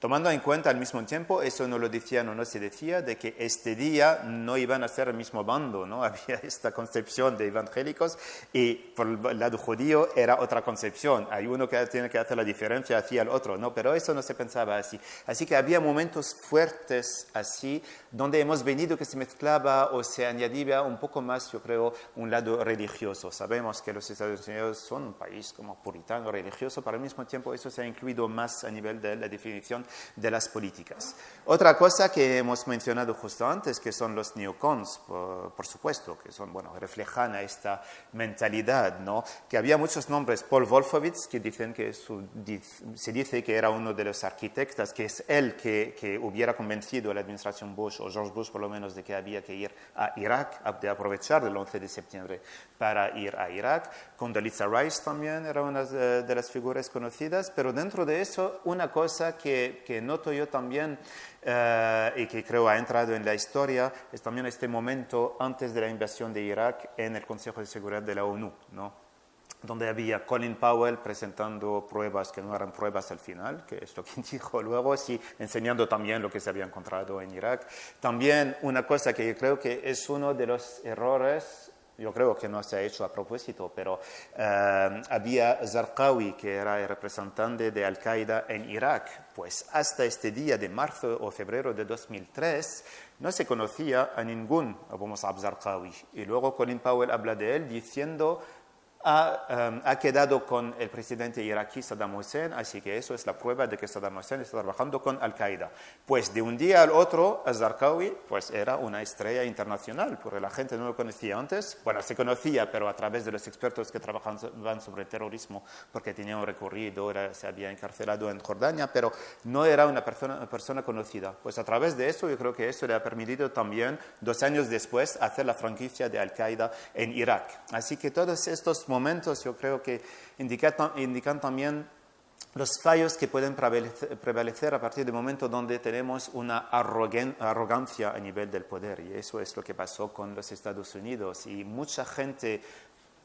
Tomando en cuenta al mismo tiempo, eso no lo decían o no se decía, de que este día no iban a ser el mismo bando, ¿no? Había esta concepción de evangélicos y por el lado judío era otra concepción. Hay uno que tiene que hacer la diferencia hacia el otro, ¿no? Pero eso no se pensaba así. Así que había momentos fuertes así, donde hemos venido que se mezclaba o se añadía un poco más, yo creo, un lado religioso. Sabemos que los Estados Unidos son un país como puritano, religioso, pero al mismo tiempo eso se ha incluido más a nivel de la definición de las políticas. Otra cosa que hemos mencionado justo antes, que son los neocons, por supuesto, que son, bueno, reflejan a esta mentalidad, ¿no? Que había muchos nombres. Paul Wolfowitz, que dicen que se dice que era uno de los arquitectos, que es él que hubiera convencido a la administración Bush, o George Bush por lo menos, de que había que ir a Irak, de aprovechar el 11 de septiembre para ir a Irak. Condoleezza Rice también era una de las figuras conocidas, pero dentro de eso, una cosa que noto yo también y que creo ha entrado en la historia es también este momento antes de la invasión de Irak en el Consejo de Seguridad de la ONU, ¿no? Donde había Colin Powell presentando pruebas que no eran pruebas al final, que es lo que dijo luego, sí, enseñando también lo que se había encontrado en Irak. También una cosa que yo creo que es uno de los errores, yo creo que no se ha hecho a propósito, pero había Zarqawi, que era el representante de Al-Qaeda en Irak. Pues hasta este día de marzo o febrero de 2003 no se conocía a ningún Abu Mus'ab Zarqawi. Y luego Colin Powell habla de él diciendo ha quedado con el presidente iraquí Saddam Hussein, así que eso es la prueba de que Saddam Hussein está trabajando con Al-Qaeda. Pues de un día al otro, Zarqawi pues era una estrella internacional, porque la gente no lo conocía antes. Bueno, se conocía, pero a través de los expertos que trabajaban sobre el terrorismo, porque tenía un recorrido, se había encarcelado en Jordania, pero no era una persona conocida. Pues a través de eso, yo creo que eso le ha permitido también, 2 años después, hacer la franquicia de Al-Qaeda en Irak. Así que todos estos momentos yo creo que indican también los fallos que pueden prevalecer a partir del momento donde tenemos una arrogancia a nivel del poder. Y eso es lo que pasó con los Estados Unidos. Y mucha gente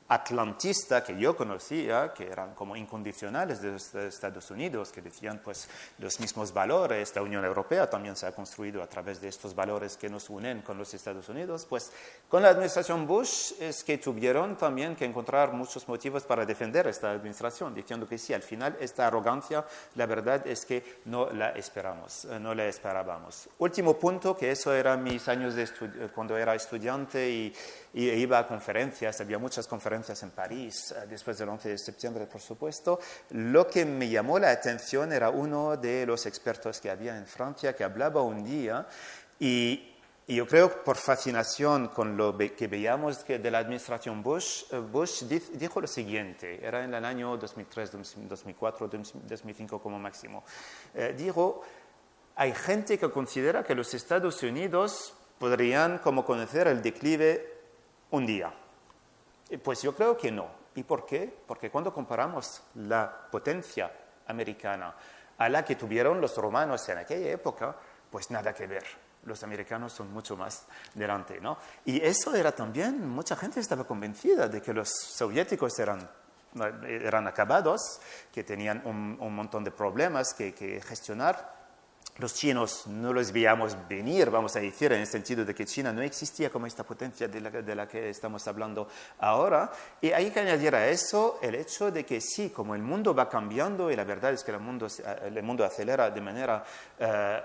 atlantista que yo conocía, que eran como incondicionales de los Estados Unidos, que decían pues los mismos valores. La Unión Europea también se ha construido a través de estos valores que nos unen con los Estados Unidos. Pues con la administración Bush es que tuvieron también que encontrar muchos motivos para defender esta administración, diciendo que sí, al final esta arrogancia, la verdad es que no la esperábamos. Último punto, que eso era mis años cuando era estudiante y iba a conferencias, había muchas conferencias conferencias en París, después del 11 de septiembre, por supuesto, lo que me llamó la atención era uno de los expertos que había en Francia que hablaba un día y yo creo por fascinación con lo que veíamos de la administración Bush, Bush dijo lo siguiente, era en el año 2003, 2004, 2005 como máximo. Dijo, hay gente que considera que los Estados Unidos podrían como conocer el declive un día. Pues yo creo que no. ¿Y por qué? Porque cuando comparamos la potencia americana a la que tuvieron los romanos en aquella época, pues nada que ver. Los americanos son mucho más delante, ¿no? Y eso era también, mucha gente estaba convencida de que los soviéticos eran acabados, que tenían un montón de problemas que gestionar. Los chinos no los veíamos venir, vamos a decir, en el sentido de que China no existía como esta potencia de la que estamos hablando ahora. Y hay que añadir a eso el hecho de que sí, como el mundo va cambiando, y la verdad es que el mundo acelera de manera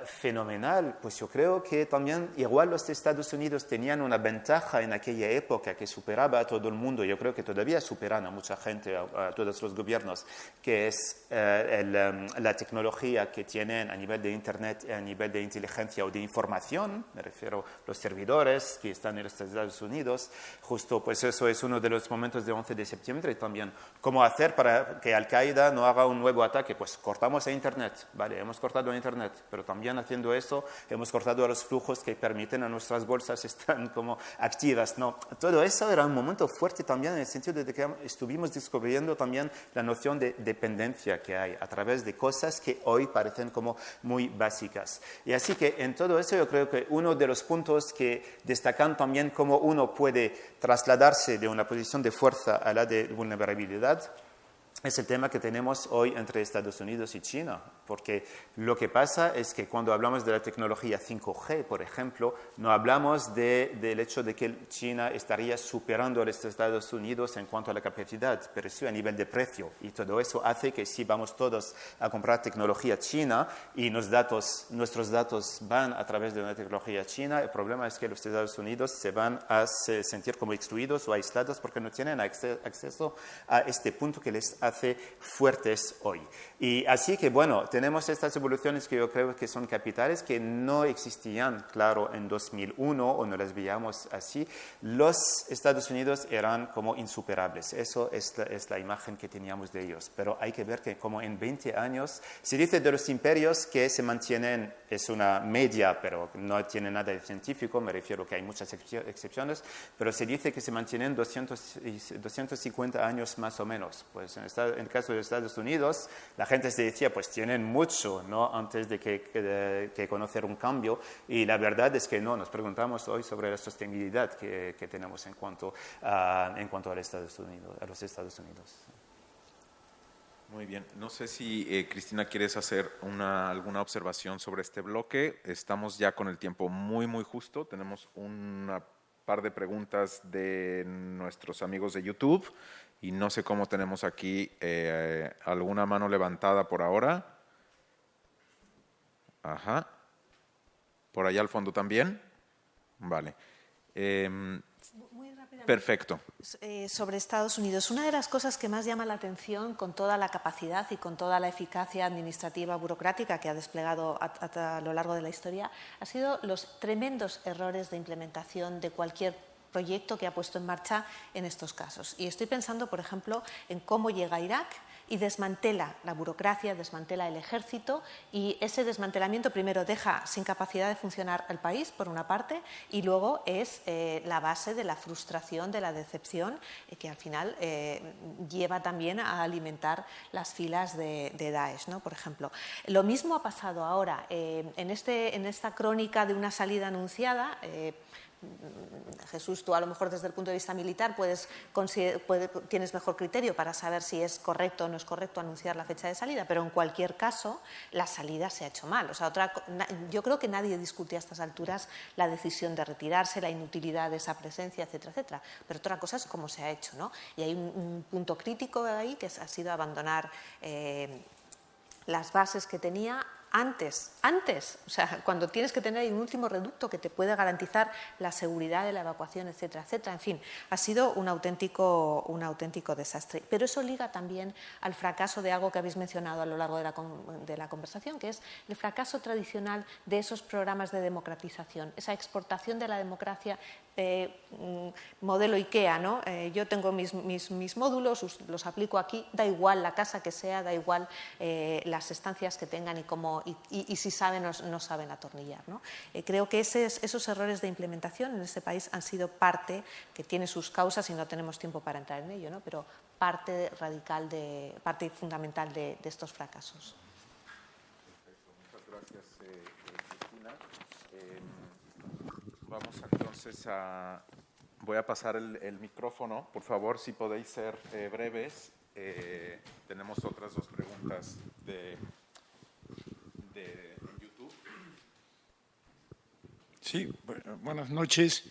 fenomenal, pues yo creo que también igual los Estados Unidos tenían una ventaja en aquella época que superaba a todo el mundo. Yo creo que todavía superan a mucha gente, a todos los gobiernos, que es la tecnología que tienen a nivel de Internet, a nivel de inteligencia o de información, me refiero a los servidores que están en los Estados Unidos. Justo, pues eso es uno de los momentos de 11 de septiembre también. ¿Cómo hacer para que Al-Qaeda no haga un nuevo ataque? Pues cortamos a Internet, vale, hemos cortado a Internet, pero también haciendo eso hemos cortado a los flujos que permiten a nuestras bolsas estar como activas, ¿no? Todo eso era un momento fuerte también en el sentido de que estuvimos descubriendo también la noción de dependencia que hay a través de cosas que hoy parecen como muy básicas. Y así que en todo eso yo creo que uno de los puntos que destacan también cómo uno puede trasladarse de una posición de fuerza a la de vulnerabilidad es el tema que tenemos hoy entre Estados Unidos y China, porque lo que pasa es que cuando hablamos de la tecnología 5G, por ejemplo, no hablamos del hecho de que China estaría superando a los Estados Unidos en cuanto a la capacidad, pero sí a nivel de precio. Y todo eso hace que si vamos todos a comprar tecnología china y nuestros datos van a través de una tecnología china, el problema es que los Estados Unidos se van a sentir como excluidos o aislados porque no tienen acceso a este punto que les hace fuertes hoy. Y así que, bueno, tenemos estas evoluciones que yo creo que son capitales, que no existían, claro, en 2001 o no las veíamos así. Los Estados Unidos eran como insuperables. Eso es la imagen que teníamos de ellos. Pero hay que ver que como en 20 años, se dice de los imperios que se mantienen, es una media, pero no tiene nada de científico, me refiero que hay muchas excepciones, pero se dice que se mantienen 250 años más o menos. Pues en el caso de Estados Unidos, la gente se decía, pues tienen mucho, ¿no?, antes de que conocer un cambio, y la verdad es que no. Nos preguntamos hoy sobre la sostenibilidad que tenemos en cuanto a los Estados Unidos. Muy bien. No sé si, Cristina, quieres hacer alguna observación sobre este bloque. Estamos ya con el tiempo muy, muy justo. Tenemos una par de preguntas de nuestros amigos de YouTube. Y no sé cómo tenemos aquí alguna mano levantada por ahora. Ajá. ¿Por allá al fondo también? Vale. Muy rápidamente. Perfecto. Sobre Estados Unidos, una de las cosas que más llama la atención con toda la capacidad y con toda la eficacia administrativa burocrática que ha desplegado a lo largo de la historia ha sido los tremendos errores de implementación de cualquier proyecto que ha puesto en marcha en estos casos. Y estoy pensando, por ejemplo, en cómo llega a Irak y desmantela la burocracia, desmantela el ejército, y ese desmantelamiento primero deja sin capacidad de funcionar el país, por una parte, y luego es la base de la frustración, de la decepción, que al final lleva también a alimentar las filas de Daesh, ¿no?, por ejemplo. Lo mismo ha pasado ahora en esta crónica de una salida anunciada. Jesús, tú a lo mejor desde el punto de vista militar tienes mejor criterio para saber si es correcto o no es correcto anunciar la fecha de salida, pero en cualquier caso la salida se ha hecho mal. O sea, yo creo que nadie discute a estas alturas la decisión de retirarse, la inutilidad de esa presencia, etcétera, etcétera. Pero otra cosa es cómo se ha hecho, ¿no? Y hay un punto crítico ahí que ha sido abandonar las bases que tenía antes, o sea, cuando tienes que tener un último reducto que te puede garantizar la seguridad de la evacuación, etcétera, etcétera. En fin, ha sido un auténtico desastre. Pero eso liga también al fracaso de algo que habéis mencionado a lo largo de la conversación, que es el fracaso tradicional de esos programas de democratización, esa exportación de la democracia modelo IKEA, ¿no? Yo tengo mis módulos, los aplico aquí, da igual la casa que sea, da igual las estancias que tengan y si saben o no saben atornillar, ¿no? Creo que esos errores de implementación en este país han sido parte, que tiene sus causas y no tenemos tiempo para entrar en ello, ¿no? Pero parte fundamental de estos fracasos. Perfecto, muchas gracias, Cristina. Vamos entonces voy a pasar el micrófono. Por favor, si podéis ser breves. Tenemos otras 2 preguntas en YouTube. Sí, buenas noches.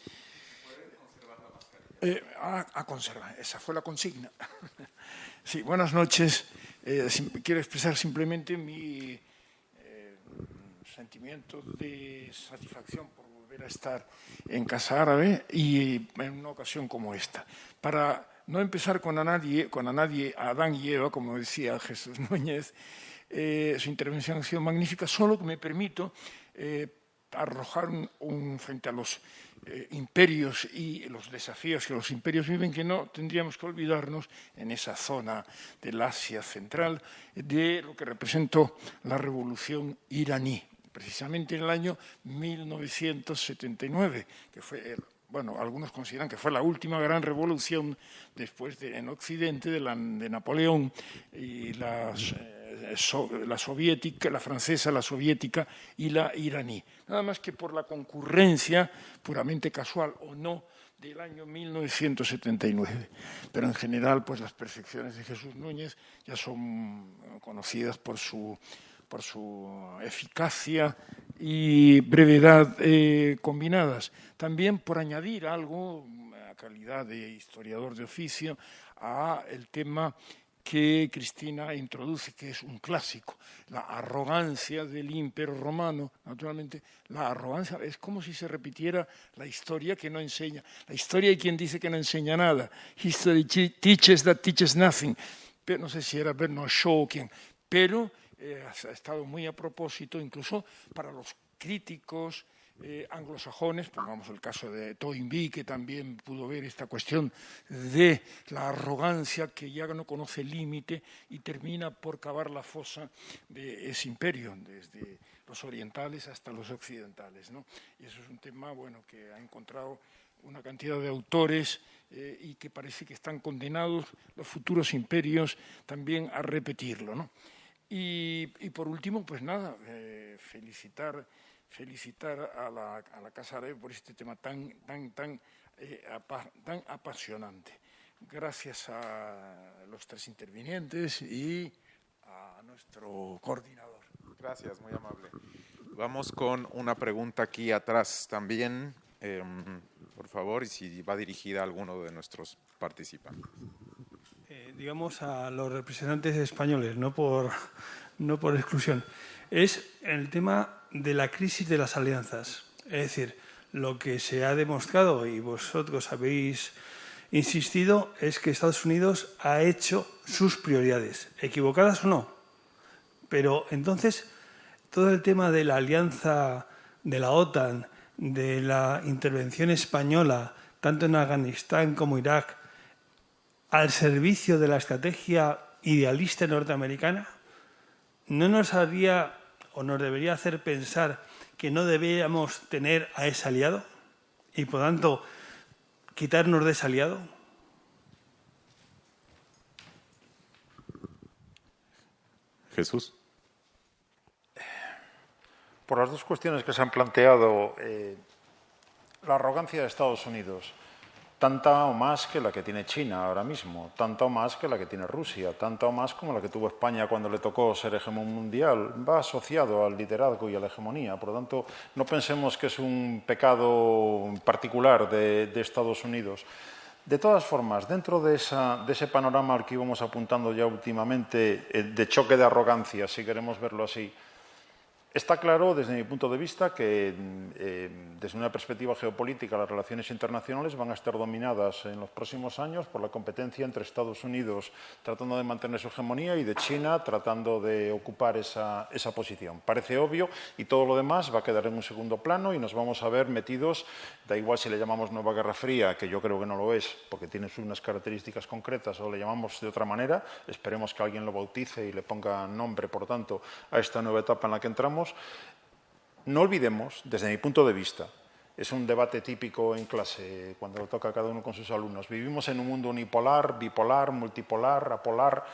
¿Puede conservar la mascarilla? Conserva, esa fue la consigna. Sí, buenas noches. Quiero expresar simplemente mi sentimiento de satisfacción por volver a estar en Casa Árabe y en una ocasión como esta. Para no empezar con Adán y Eva, como decía Jesús Núñez, su intervención ha sido magnífica, solo que me permito arrojar frente a los imperios y los desafíos que los imperios viven, que no tendríamos que olvidarnos en esa zona del Asia Central de lo que representó la revolución iraní, precisamente en el año 1979, que fue, algunos consideran que fue la última gran revolución después en Occidente de Napoleón y la soviética, la francesa, la soviética y la iraní. Nada más que por la concurrencia, puramente casual o no, del año 1979. Pero en general, pues las percepciones de Jesús Núñez ya son conocidas por su eficacia y brevedad combinadas. También por añadir algo, a calidad de historiador de oficio, a el tema que Cristina introduce, que es un clásico, la arrogancia del Imperio Romano. Naturalmente, la arrogancia es como si se repitiera la historia que no enseña. La historia hay quien dice que no enseña nada. History teaches that teaches nothing. Pero no sé si era Bernard Shaw o quién, pero ha estado muy a propósito, incluso para los críticos anglosajones, pongamos el caso de Toynbee, que también pudo ver esta cuestión de la arrogancia que ya no conoce límite y termina por cavar la fosa de ese imperio, desde los orientales hasta los occidentales, ¿no? Y eso es un tema que ha encontrado una cantidad de autores y que parece que están condenados los futuros imperios también a repetirlo, ¿no? Y por último, pues nada, felicitar a la Casa Árabe por este tema tan apasionante. Gracias a los 3 intervinientes y a nuestro coordinador. Gracias, muy amable. Vamos con una pregunta aquí atrás también, por favor, y si va dirigida a alguno de nuestros participantes. Digamos a los representantes españoles, no por exclusión, es el tema de la crisis de las alianzas. Es decir, lo que se ha demostrado, y vosotros habéis insistido, es que Estados Unidos ha hecho sus prioridades, equivocadas o no. Pero entonces, todo el tema de la alianza de la OTAN, de la intervención española, tanto en Afganistán como Irak, al servicio de la estrategia idealista norteamericana, ¿no nos haría o nos debería hacer pensar que no deberíamos tener a ese aliado y, por tanto, quitarnos de ese aliado? Jesús. Por las 2 cuestiones que se han planteado, la arrogancia de Estados Unidos, tanta o más que la que tiene China ahora mismo, tanta o más que la que tiene Rusia, tanta o más como la que tuvo España cuando le tocó ser hegemón mundial, va asociado al liderazgo y a la hegemonía. Por lo tanto, no pensemos que es un pecado particular de Estados Unidos. De todas formas, dentro de ese panorama al que íbamos apuntando ya últimamente, de choque de arrogancia, si queremos verlo así, Está claro, desde mi punto de vista, que desde una perspectiva geopolítica las relaciones internacionales van a estar dominadas en los próximos años por la competencia entre Estados Unidos tratando de mantener su hegemonía y de China tratando de ocupar esa posición. Parece obvio y todo lo demás va a quedar en un segundo plano y nos vamos a ver metidos, da igual si le llamamos nueva Guerra Fría, que yo creo que no lo es porque tiene unas características concretas, o le llamamos de otra manera, esperemos que alguien lo bautice y le ponga nombre, por tanto, a esta nueva etapa en la que entramos. No olvidemos, desde mi punto de vista, es un debate típico en clase cuando lo toca cada uno con sus alumnos. Vivimos en un mundo unipolar, bipolar, multipolar, apolar.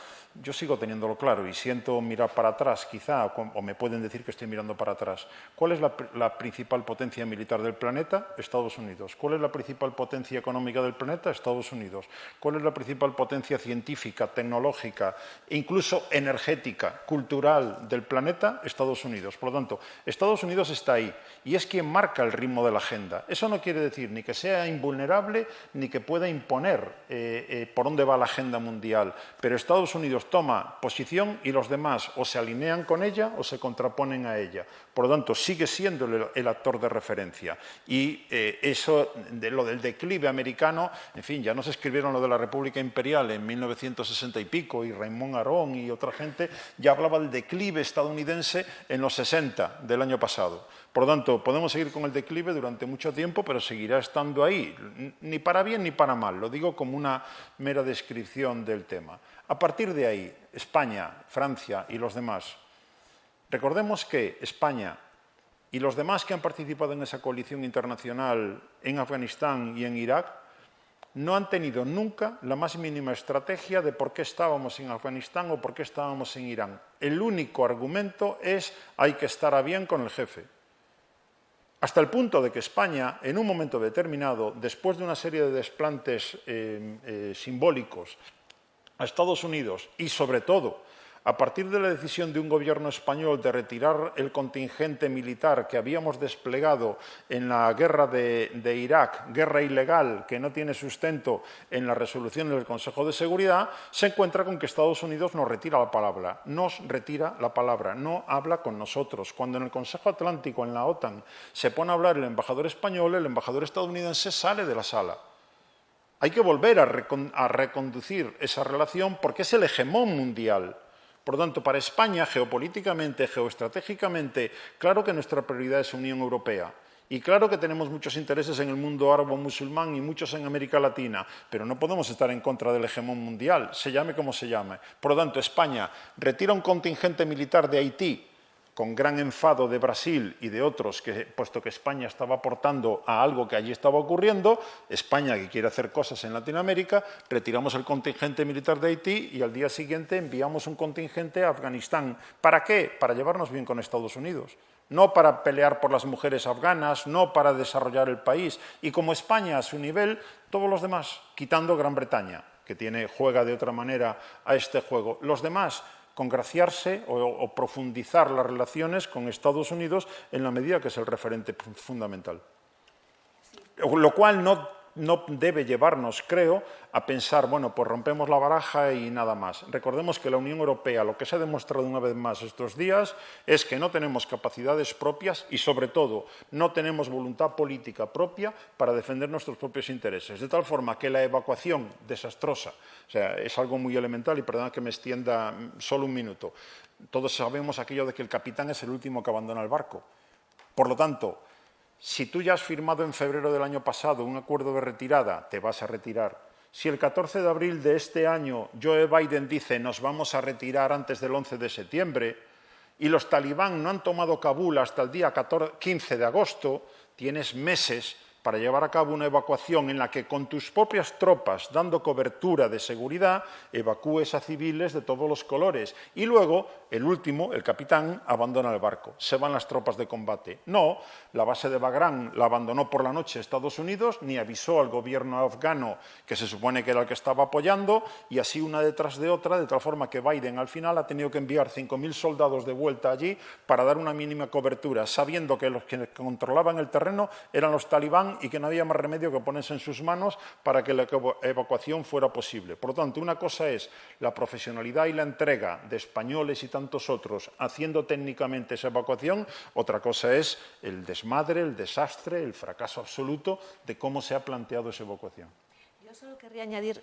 Yo sigo teniéndolo claro y siento mirar para atrás, quizá, o me pueden decir que estoy mirando para atrás. ¿Cuál es la principal potencia militar del planeta? Estados Unidos. ¿Cuál es la principal potencia económica del planeta? Estados Unidos. ¿Cuál es la principal potencia científica, tecnológica e incluso energética, cultural del planeta? Estados Unidos. Por lo tanto, Estados Unidos está ahí y es quien marca el ritmo de la agenda. Eso no quiere decir ni que sea invulnerable ni que pueda imponer por dónde va la agenda mundial, pero Estados Unidos toma posición y los demás o se alinean con ella o se contraponen a ella. Por lo tanto, sigue siendo el actor de referencia. Y eso, lo del declive americano, en fin, ya nos escribieron lo de la República Imperial en 1960 y pico, y Raymond Aron y otra gente ya hablaba del declive estadounidense en los 60 del año pasado. Por lo tanto, podemos seguir con el declive durante mucho tiempo, pero seguirá estando ahí, ni para bien ni para mal. Lo digo como una mera descripción del tema. A partir de ahí, España, Francia y los demás. Recordemos que España y los demás que han participado en esa coalición internacional en Afganistán y en Irak no han tenido nunca la más mínima estrategia de por qué estábamos en Afganistán o por qué estábamos en Irán. El único argumento es hay que estar a bien con el jefe. Hasta el punto de que España, en un momento determinado, después de una serie de desplantes simbólicos a Estados Unidos y, sobre todo, a partir de la decisión de un gobierno español de retirar el contingente militar que habíamos desplegado en la guerra de Irak, guerra ilegal que no tiene sustento en las resoluciones del Consejo de Seguridad, se encuentra con que Estados Unidos nos retira la palabra, no habla con nosotros. Cuando en el Consejo Atlántico, en la OTAN, se pone a hablar el embajador español, el embajador estadounidense sale de la sala. Hay que volver a reconducir esa relación porque es el hegemón mundial. Por lo tanto, para España, geopolíticamente, geoestratégicamente, claro que nuestra prioridad es Unión Europea. Y claro que tenemos muchos intereses en el mundo árabo-musulmán y muchos en América Latina, pero no podemos estar en contra del hegemón mundial, se llame como se llame. Por lo tanto, España retira un contingente militar de Haití, con gran enfado de Brasil y de otros, puesto que España estaba aportando a algo que allí estaba ocurriendo, España, que quiere hacer cosas en Latinoamérica, retiramos el contingente militar de Haití y al día siguiente enviamos un contingente a Afganistán. ¿Para qué? Para llevarnos bien con Estados Unidos. No para pelear por las mujeres afganas, no para desarrollar el país. Y como España a su nivel, todos los demás, quitando Gran Bretaña, que juega de otra manera a este juego. Los demás, congraciarse o profundizar las relaciones con Estados Unidos en la medida que es el referente fundamental. Lo cual no debe llevarnos, creo, a pensar, bueno, pues rompemos la baraja y nada más. Recordemos que la Unión Europea, lo que se ha demostrado una vez más estos días, es que no tenemos capacidades propias y, sobre todo, no tenemos voluntad política propia para defender nuestros propios intereses. De tal forma que la evacuación desastrosa, o sea, es algo muy elemental y perdona que me extienda solo un minuto. Todos sabemos aquello de que el capitán es el último que abandona el barco. Por lo tanto, si tú ya has firmado en febrero del año pasado un acuerdo de retirada, te vas a retirar. Si el 14 de abril de este año Joe Biden dice nos vamos a retirar antes del 11 de septiembre y los talibán no han tomado Kabul hasta el día 15 de agosto, tienes meses para llevar a cabo una evacuación en la que con tus propias tropas, dando cobertura de seguridad, evacúes a civiles de todos los colores. Y luego, el último, el capitán, abandona el barco. Se van las tropas de combate. No, la base de Bagrán la abandonó por la noche Estados Unidos, ni avisó al gobierno afgano, que se supone que era el que estaba apoyando, y así una detrás de otra, de tal forma que Biden al final ha tenido que enviar 5.000 soldados de vuelta allí para dar una mínima cobertura, sabiendo que los que controlaban el terreno eran los talibán OTAN y que no había más remedio que ponerse en sus manos para que la evacuación fuera posible. Por lo tanto, una cosa es la profesionalidad y la entrega de españoles y tantos otros haciendo técnicamente esa evacuación, otra cosa es el desmadre, el desastre, el fracaso absoluto de cómo se ha planteado esa evacuación. Yo solo querría añadir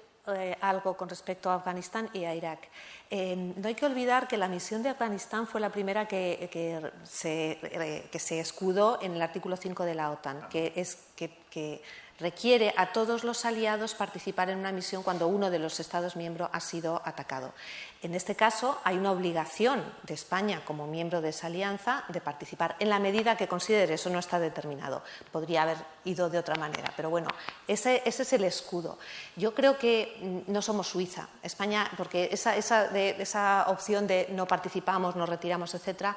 algo con respecto a Afganistán y a Irak. No hay que olvidar que la misión de Afganistán fue la primera que se escudó en el artículo 5 de la OTAN, que requiere a todos los aliados participar en una misión cuando uno de los Estados miembros ha sido atacado. En este caso, hay una obligación de España, como miembro de esa alianza, de participar en la medida que considere. Eso no está determinado. Podría haber ido de otra manera, pero bueno, ese es el escudo. Yo creo que no somos Suiza. España, porque esa opción de no participamos, nos retiramos, etcétera,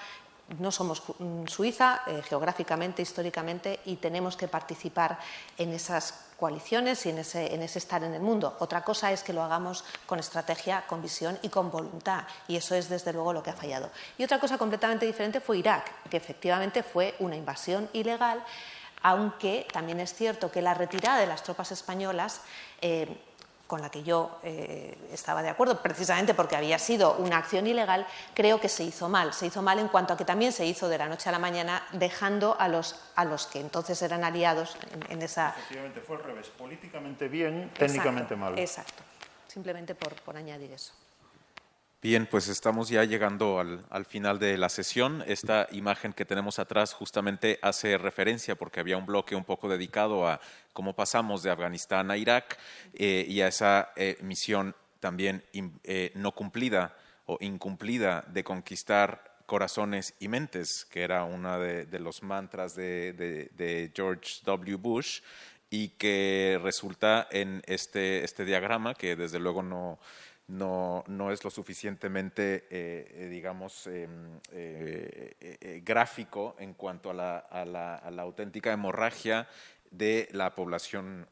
no somos Suiza geográficamente, históricamente, y tenemos que participar en esas coaliciones y en ese estar en el mundo. Otra cosa es que lo hagamos con estrategia, con visión y con voluntad, y eso es desde luego lo que ha fallado. Y otra cosa completamente diferente fue Irak, que efectivamente fue una invasión ilegal, aunque también es cierto que la retirada de las tropas españolas, con la que yo estaba de acuerdo, precisamente porque había sido una acción ilegal, creo que se hizo mal. Se hizo mal en cuanto a que también se hizo de la noche a la mañana, dejando a los que entonces eran aliados en esa... Efectivamente, fue al revés. Políticamente bien, técnicamente mal. Exacto. Simplemente por añadir eso. Bien, pues estamos ya llegando al final de la sesión. Esta imagen que tenemos atrás justamente hace referencia, porque había un bloque un poco dedicado a cómo pasamos de Afganistán a Irak y a esa misión también no cumplida o incumplida de conquistar corazones y mentes, que era uno de los mantras de George W. Bush, y que resulta en este diagrama que desde luego no es lo suficientemente, digamos, gráfico en cuanto a la auténtica hemorragia de la población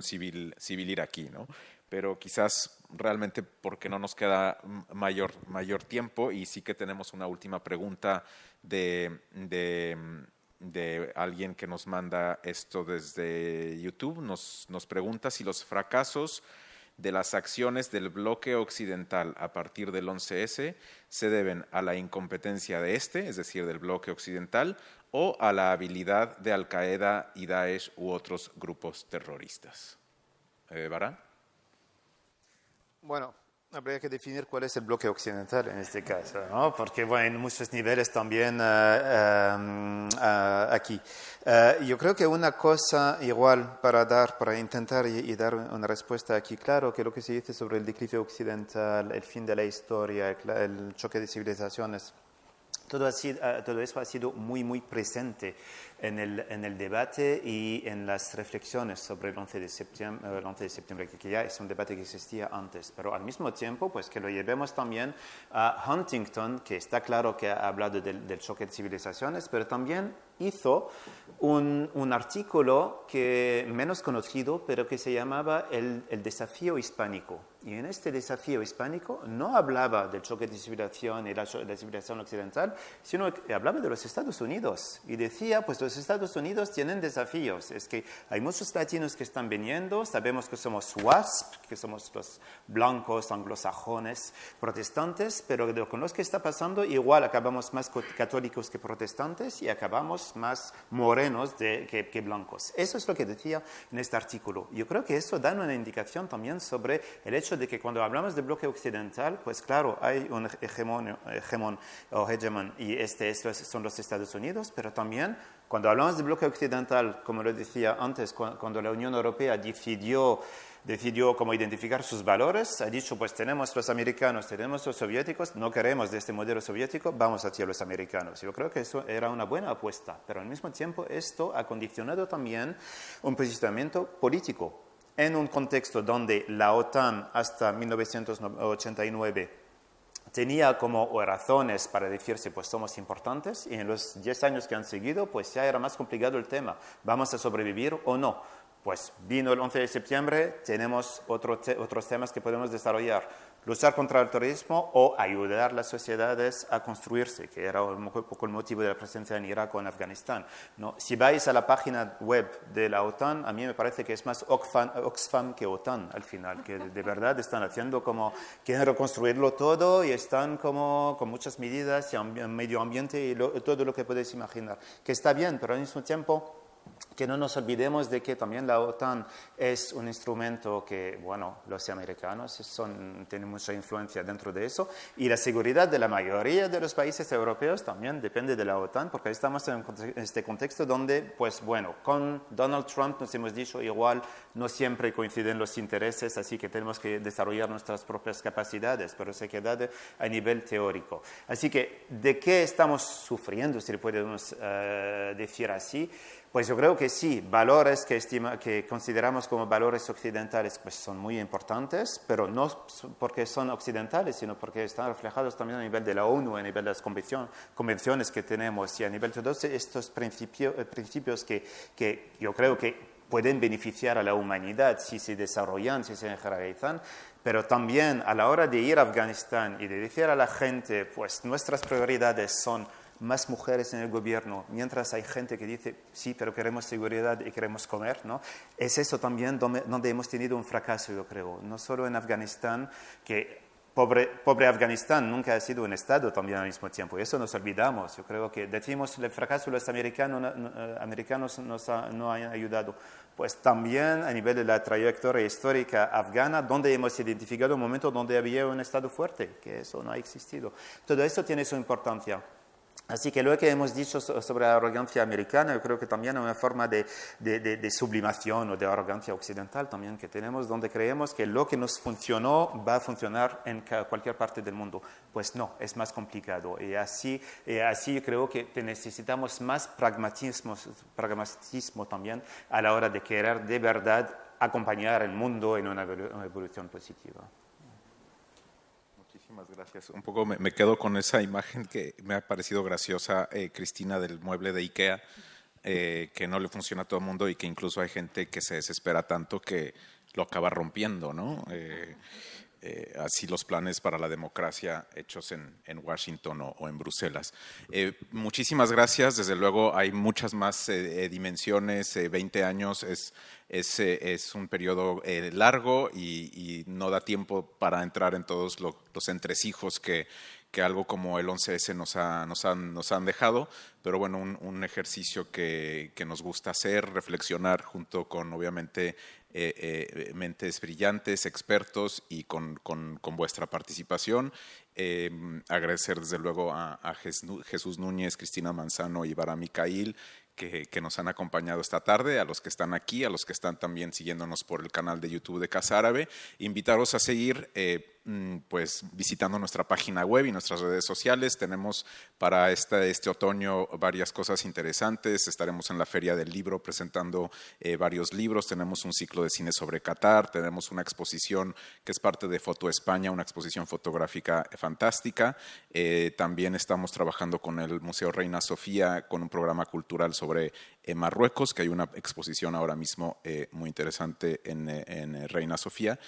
civil iraquí, ¿no? Pero quizás realmente porque no nos queda mayor tiempo, y sí que tenemos una última pregunta de alguien que nos manda esto desde YouTube. Nos pregunta si los fracasos de las acciones del bloque occidental a partir del 11S se deben a la incompetencia de es decir, del bloque occidental, o a la habilidad de Al-Qaeda y Daesh u otros grupos terroristas. ¿Bará? Bueno, habría que definir cuál es el bloque occidental en este caso, ¿no? Porque bueno, en muchos niveles también aquí. Yo creo que una cosa igual para intentar y dar una respuesta aquí, claro que lo que se dice sobre el declive occidental, el fin de la historia, el choque de civilizaciones, todo eso ha sido muy presente en el debate y en las reflexiones sobre el 11 de septiembre, que ya es un debate que existía antes, pero al mismo tiempo, pues que lo llevemos también a Huntington, que está claro que ha hablado del choque de civilizaciones, pero también hizo un artículo que menos conocido, pero que se llamaba el desafío hispánico. Y en este desafío hispánico no hablaba del choque de civilización y la civilización occidental, sino que hablaba de los Estados Unidos. Y decía, pues los Estados Unidos tienen desafíos. Es que hay muchos latinos que están viniendo, sabemos que somos WASP, que somos los blancos, anglosajones, protestantes, pero con los que está pasando, igual acabamos más católicos que protestantes y acabamos más morenos que blancos. Eso es lo que decía en este artículo. Yo creo que eso da una indicación también sobre el hecho de que cuando hablamos de bloque occidental, pues claro, hay un hegemón y son los Estados Unidos, pero también cuando hablamos de bloque occidental, como lo decía antes, cuando la Unión Europea decidió cómo identificar sus valores, ha dicho, pues tenemos los americanos, tenemos los soviéticos, no queremos de este modelo soviético, vamos hacia los americanos. Yo creo que eso era una buena apuesta, pero al mismo tiempo esto ha condicionado también un posicionamiento político en un contexto donde la OTAN hasta 1989 tenía como razones para decirse, pues somos importantes, y en los 10 años que han seguido, pues ya era más complicado el tema, ¿vamos a sobrevivir o no? Pues vino el 11 de septiembre, tenemos otros temas que podemos desarrollar. luchar contra el terrorismo o ayudar a las sociedades a construirse, que era un poco el motivo de la presencia en Irak o en Afganistán, ¿no? Si vais a la página web de la OTAN, a mí me parece que es más Oxfam que OTAN al final, que de verdad están haciendo como, quieren reconstruirlo todo y están como con muchas medidas y medio ambiente y todo lo que podéis imaginar, que está bien, pero al mismo tiempo que no nos olvidemos de que también la OTAN es un instrumento que, bueno, los americanos tienen mucha influencia dentro de eso, y la seguridad de la mayoría de los países europeos también depende de la OTAN, porque estamos en este contexto donde, pues bueno, con Donald Trump nos hemos dicho igual, no siempre coinciden los intereses, así que tenemos que desarrollar nuestras propias capacidades, pero se queda a nivel teórico. Así que, ¿de qué estamos sufriendo, si le podemos decir así? Pues yo creo que sí, valores que consideramos como valores occidentales pues son muy importantes, pero no porque son occidentales, sino porque están reflejados también a nivel de la ONU, a nivel de las convenciones que tenemos y a nivel de todos estos principios que yo creo que pueden beneficiar a la humanidad si se desarrollan, si se generalizan, pero también a la hora de ir a Afganistán y de decir a la gente, pues nuestras prioridades son más mujeres en el gobierno, mientras hay gente que dice, sí, pero queremos seguridad y queremos comer, ¿no? Es eso también donde hemos tenido un fracaso, yo creo. No solo en Afganistán, que pobre Afganistán nunca ha sido un Estado también al mismo tiempo, y eso nos olvidamos. Yo creo que decimos el fracaso de los americanos no han ayudado. Pues también a nivel de la trayectoria histórica afgana, donde hemos identificado un momento donde había un Estado fuerte, que eso no ha existido. Todo eso tiene su importancia. Así que lo que hemos dicho sobre la arrogancia americana, yo creo que también es una forma de sublimación o de arrogancia occidental también que tenemos, donde creemos que lo que nos funcionó va a funcionar en cualquier parte del mundo. Pues no, es más complicado. Y así creo que necesitamos más pragmatismo también a la hora de querer de verdad acompañar el mundo en una evolución positiva. Muchísimas gracias. Un poco me quedo con esa imagen que me ha parecido graciosa, Cristina, del mueble de IKEA, que no le funciona a todo el mundo y que incluso hay gente que se desespera tanto que lo acaba rompiendo, ¿no? Así los planes para la democracia hechos en Washington o en Bruselas. Muchísimas gracias. Desde luego hay muchas más dimensiones. 20 años es un periodo largo y no da tiempo para entrar en todos los entresijos que algo como el 11S nos han dejado, pero bueno, un ejercicio que nos gusta hacer, reflexionar junto con, obviamente, mentes brillantes, expertos y con vuestra participación. Agradecer desde luego a Jesús Núñez, Cristina Manzano y Bara Micail, que nos han acompañado esta tarde, a los que están aquí, a los que están también siguiéndonos por el canal de YouTube de Casa Árabe. Invitaros a seguir pues visitando nuestra página web y nuestras redes sociales. Tenemos para este otoño varias cosas interesantes. Estaremos en la Feria del Libro presentando varios libros. Tenemos un ciclo de cine sobre Qatar. Tenemos una exposición que es parte de Foto España, una exposición fotográfica fantástica. También estamos trabajando con el Museo Reina Sofía con un programa cultural sobre Marruecos, que hay una exposición ahora mismo muy interesante en Reina Sofía.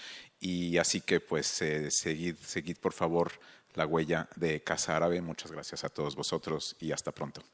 Y así que pues seguid por favor la huella de Casa Árabe. Muchas gracias a todos vosotros y hasta pronto.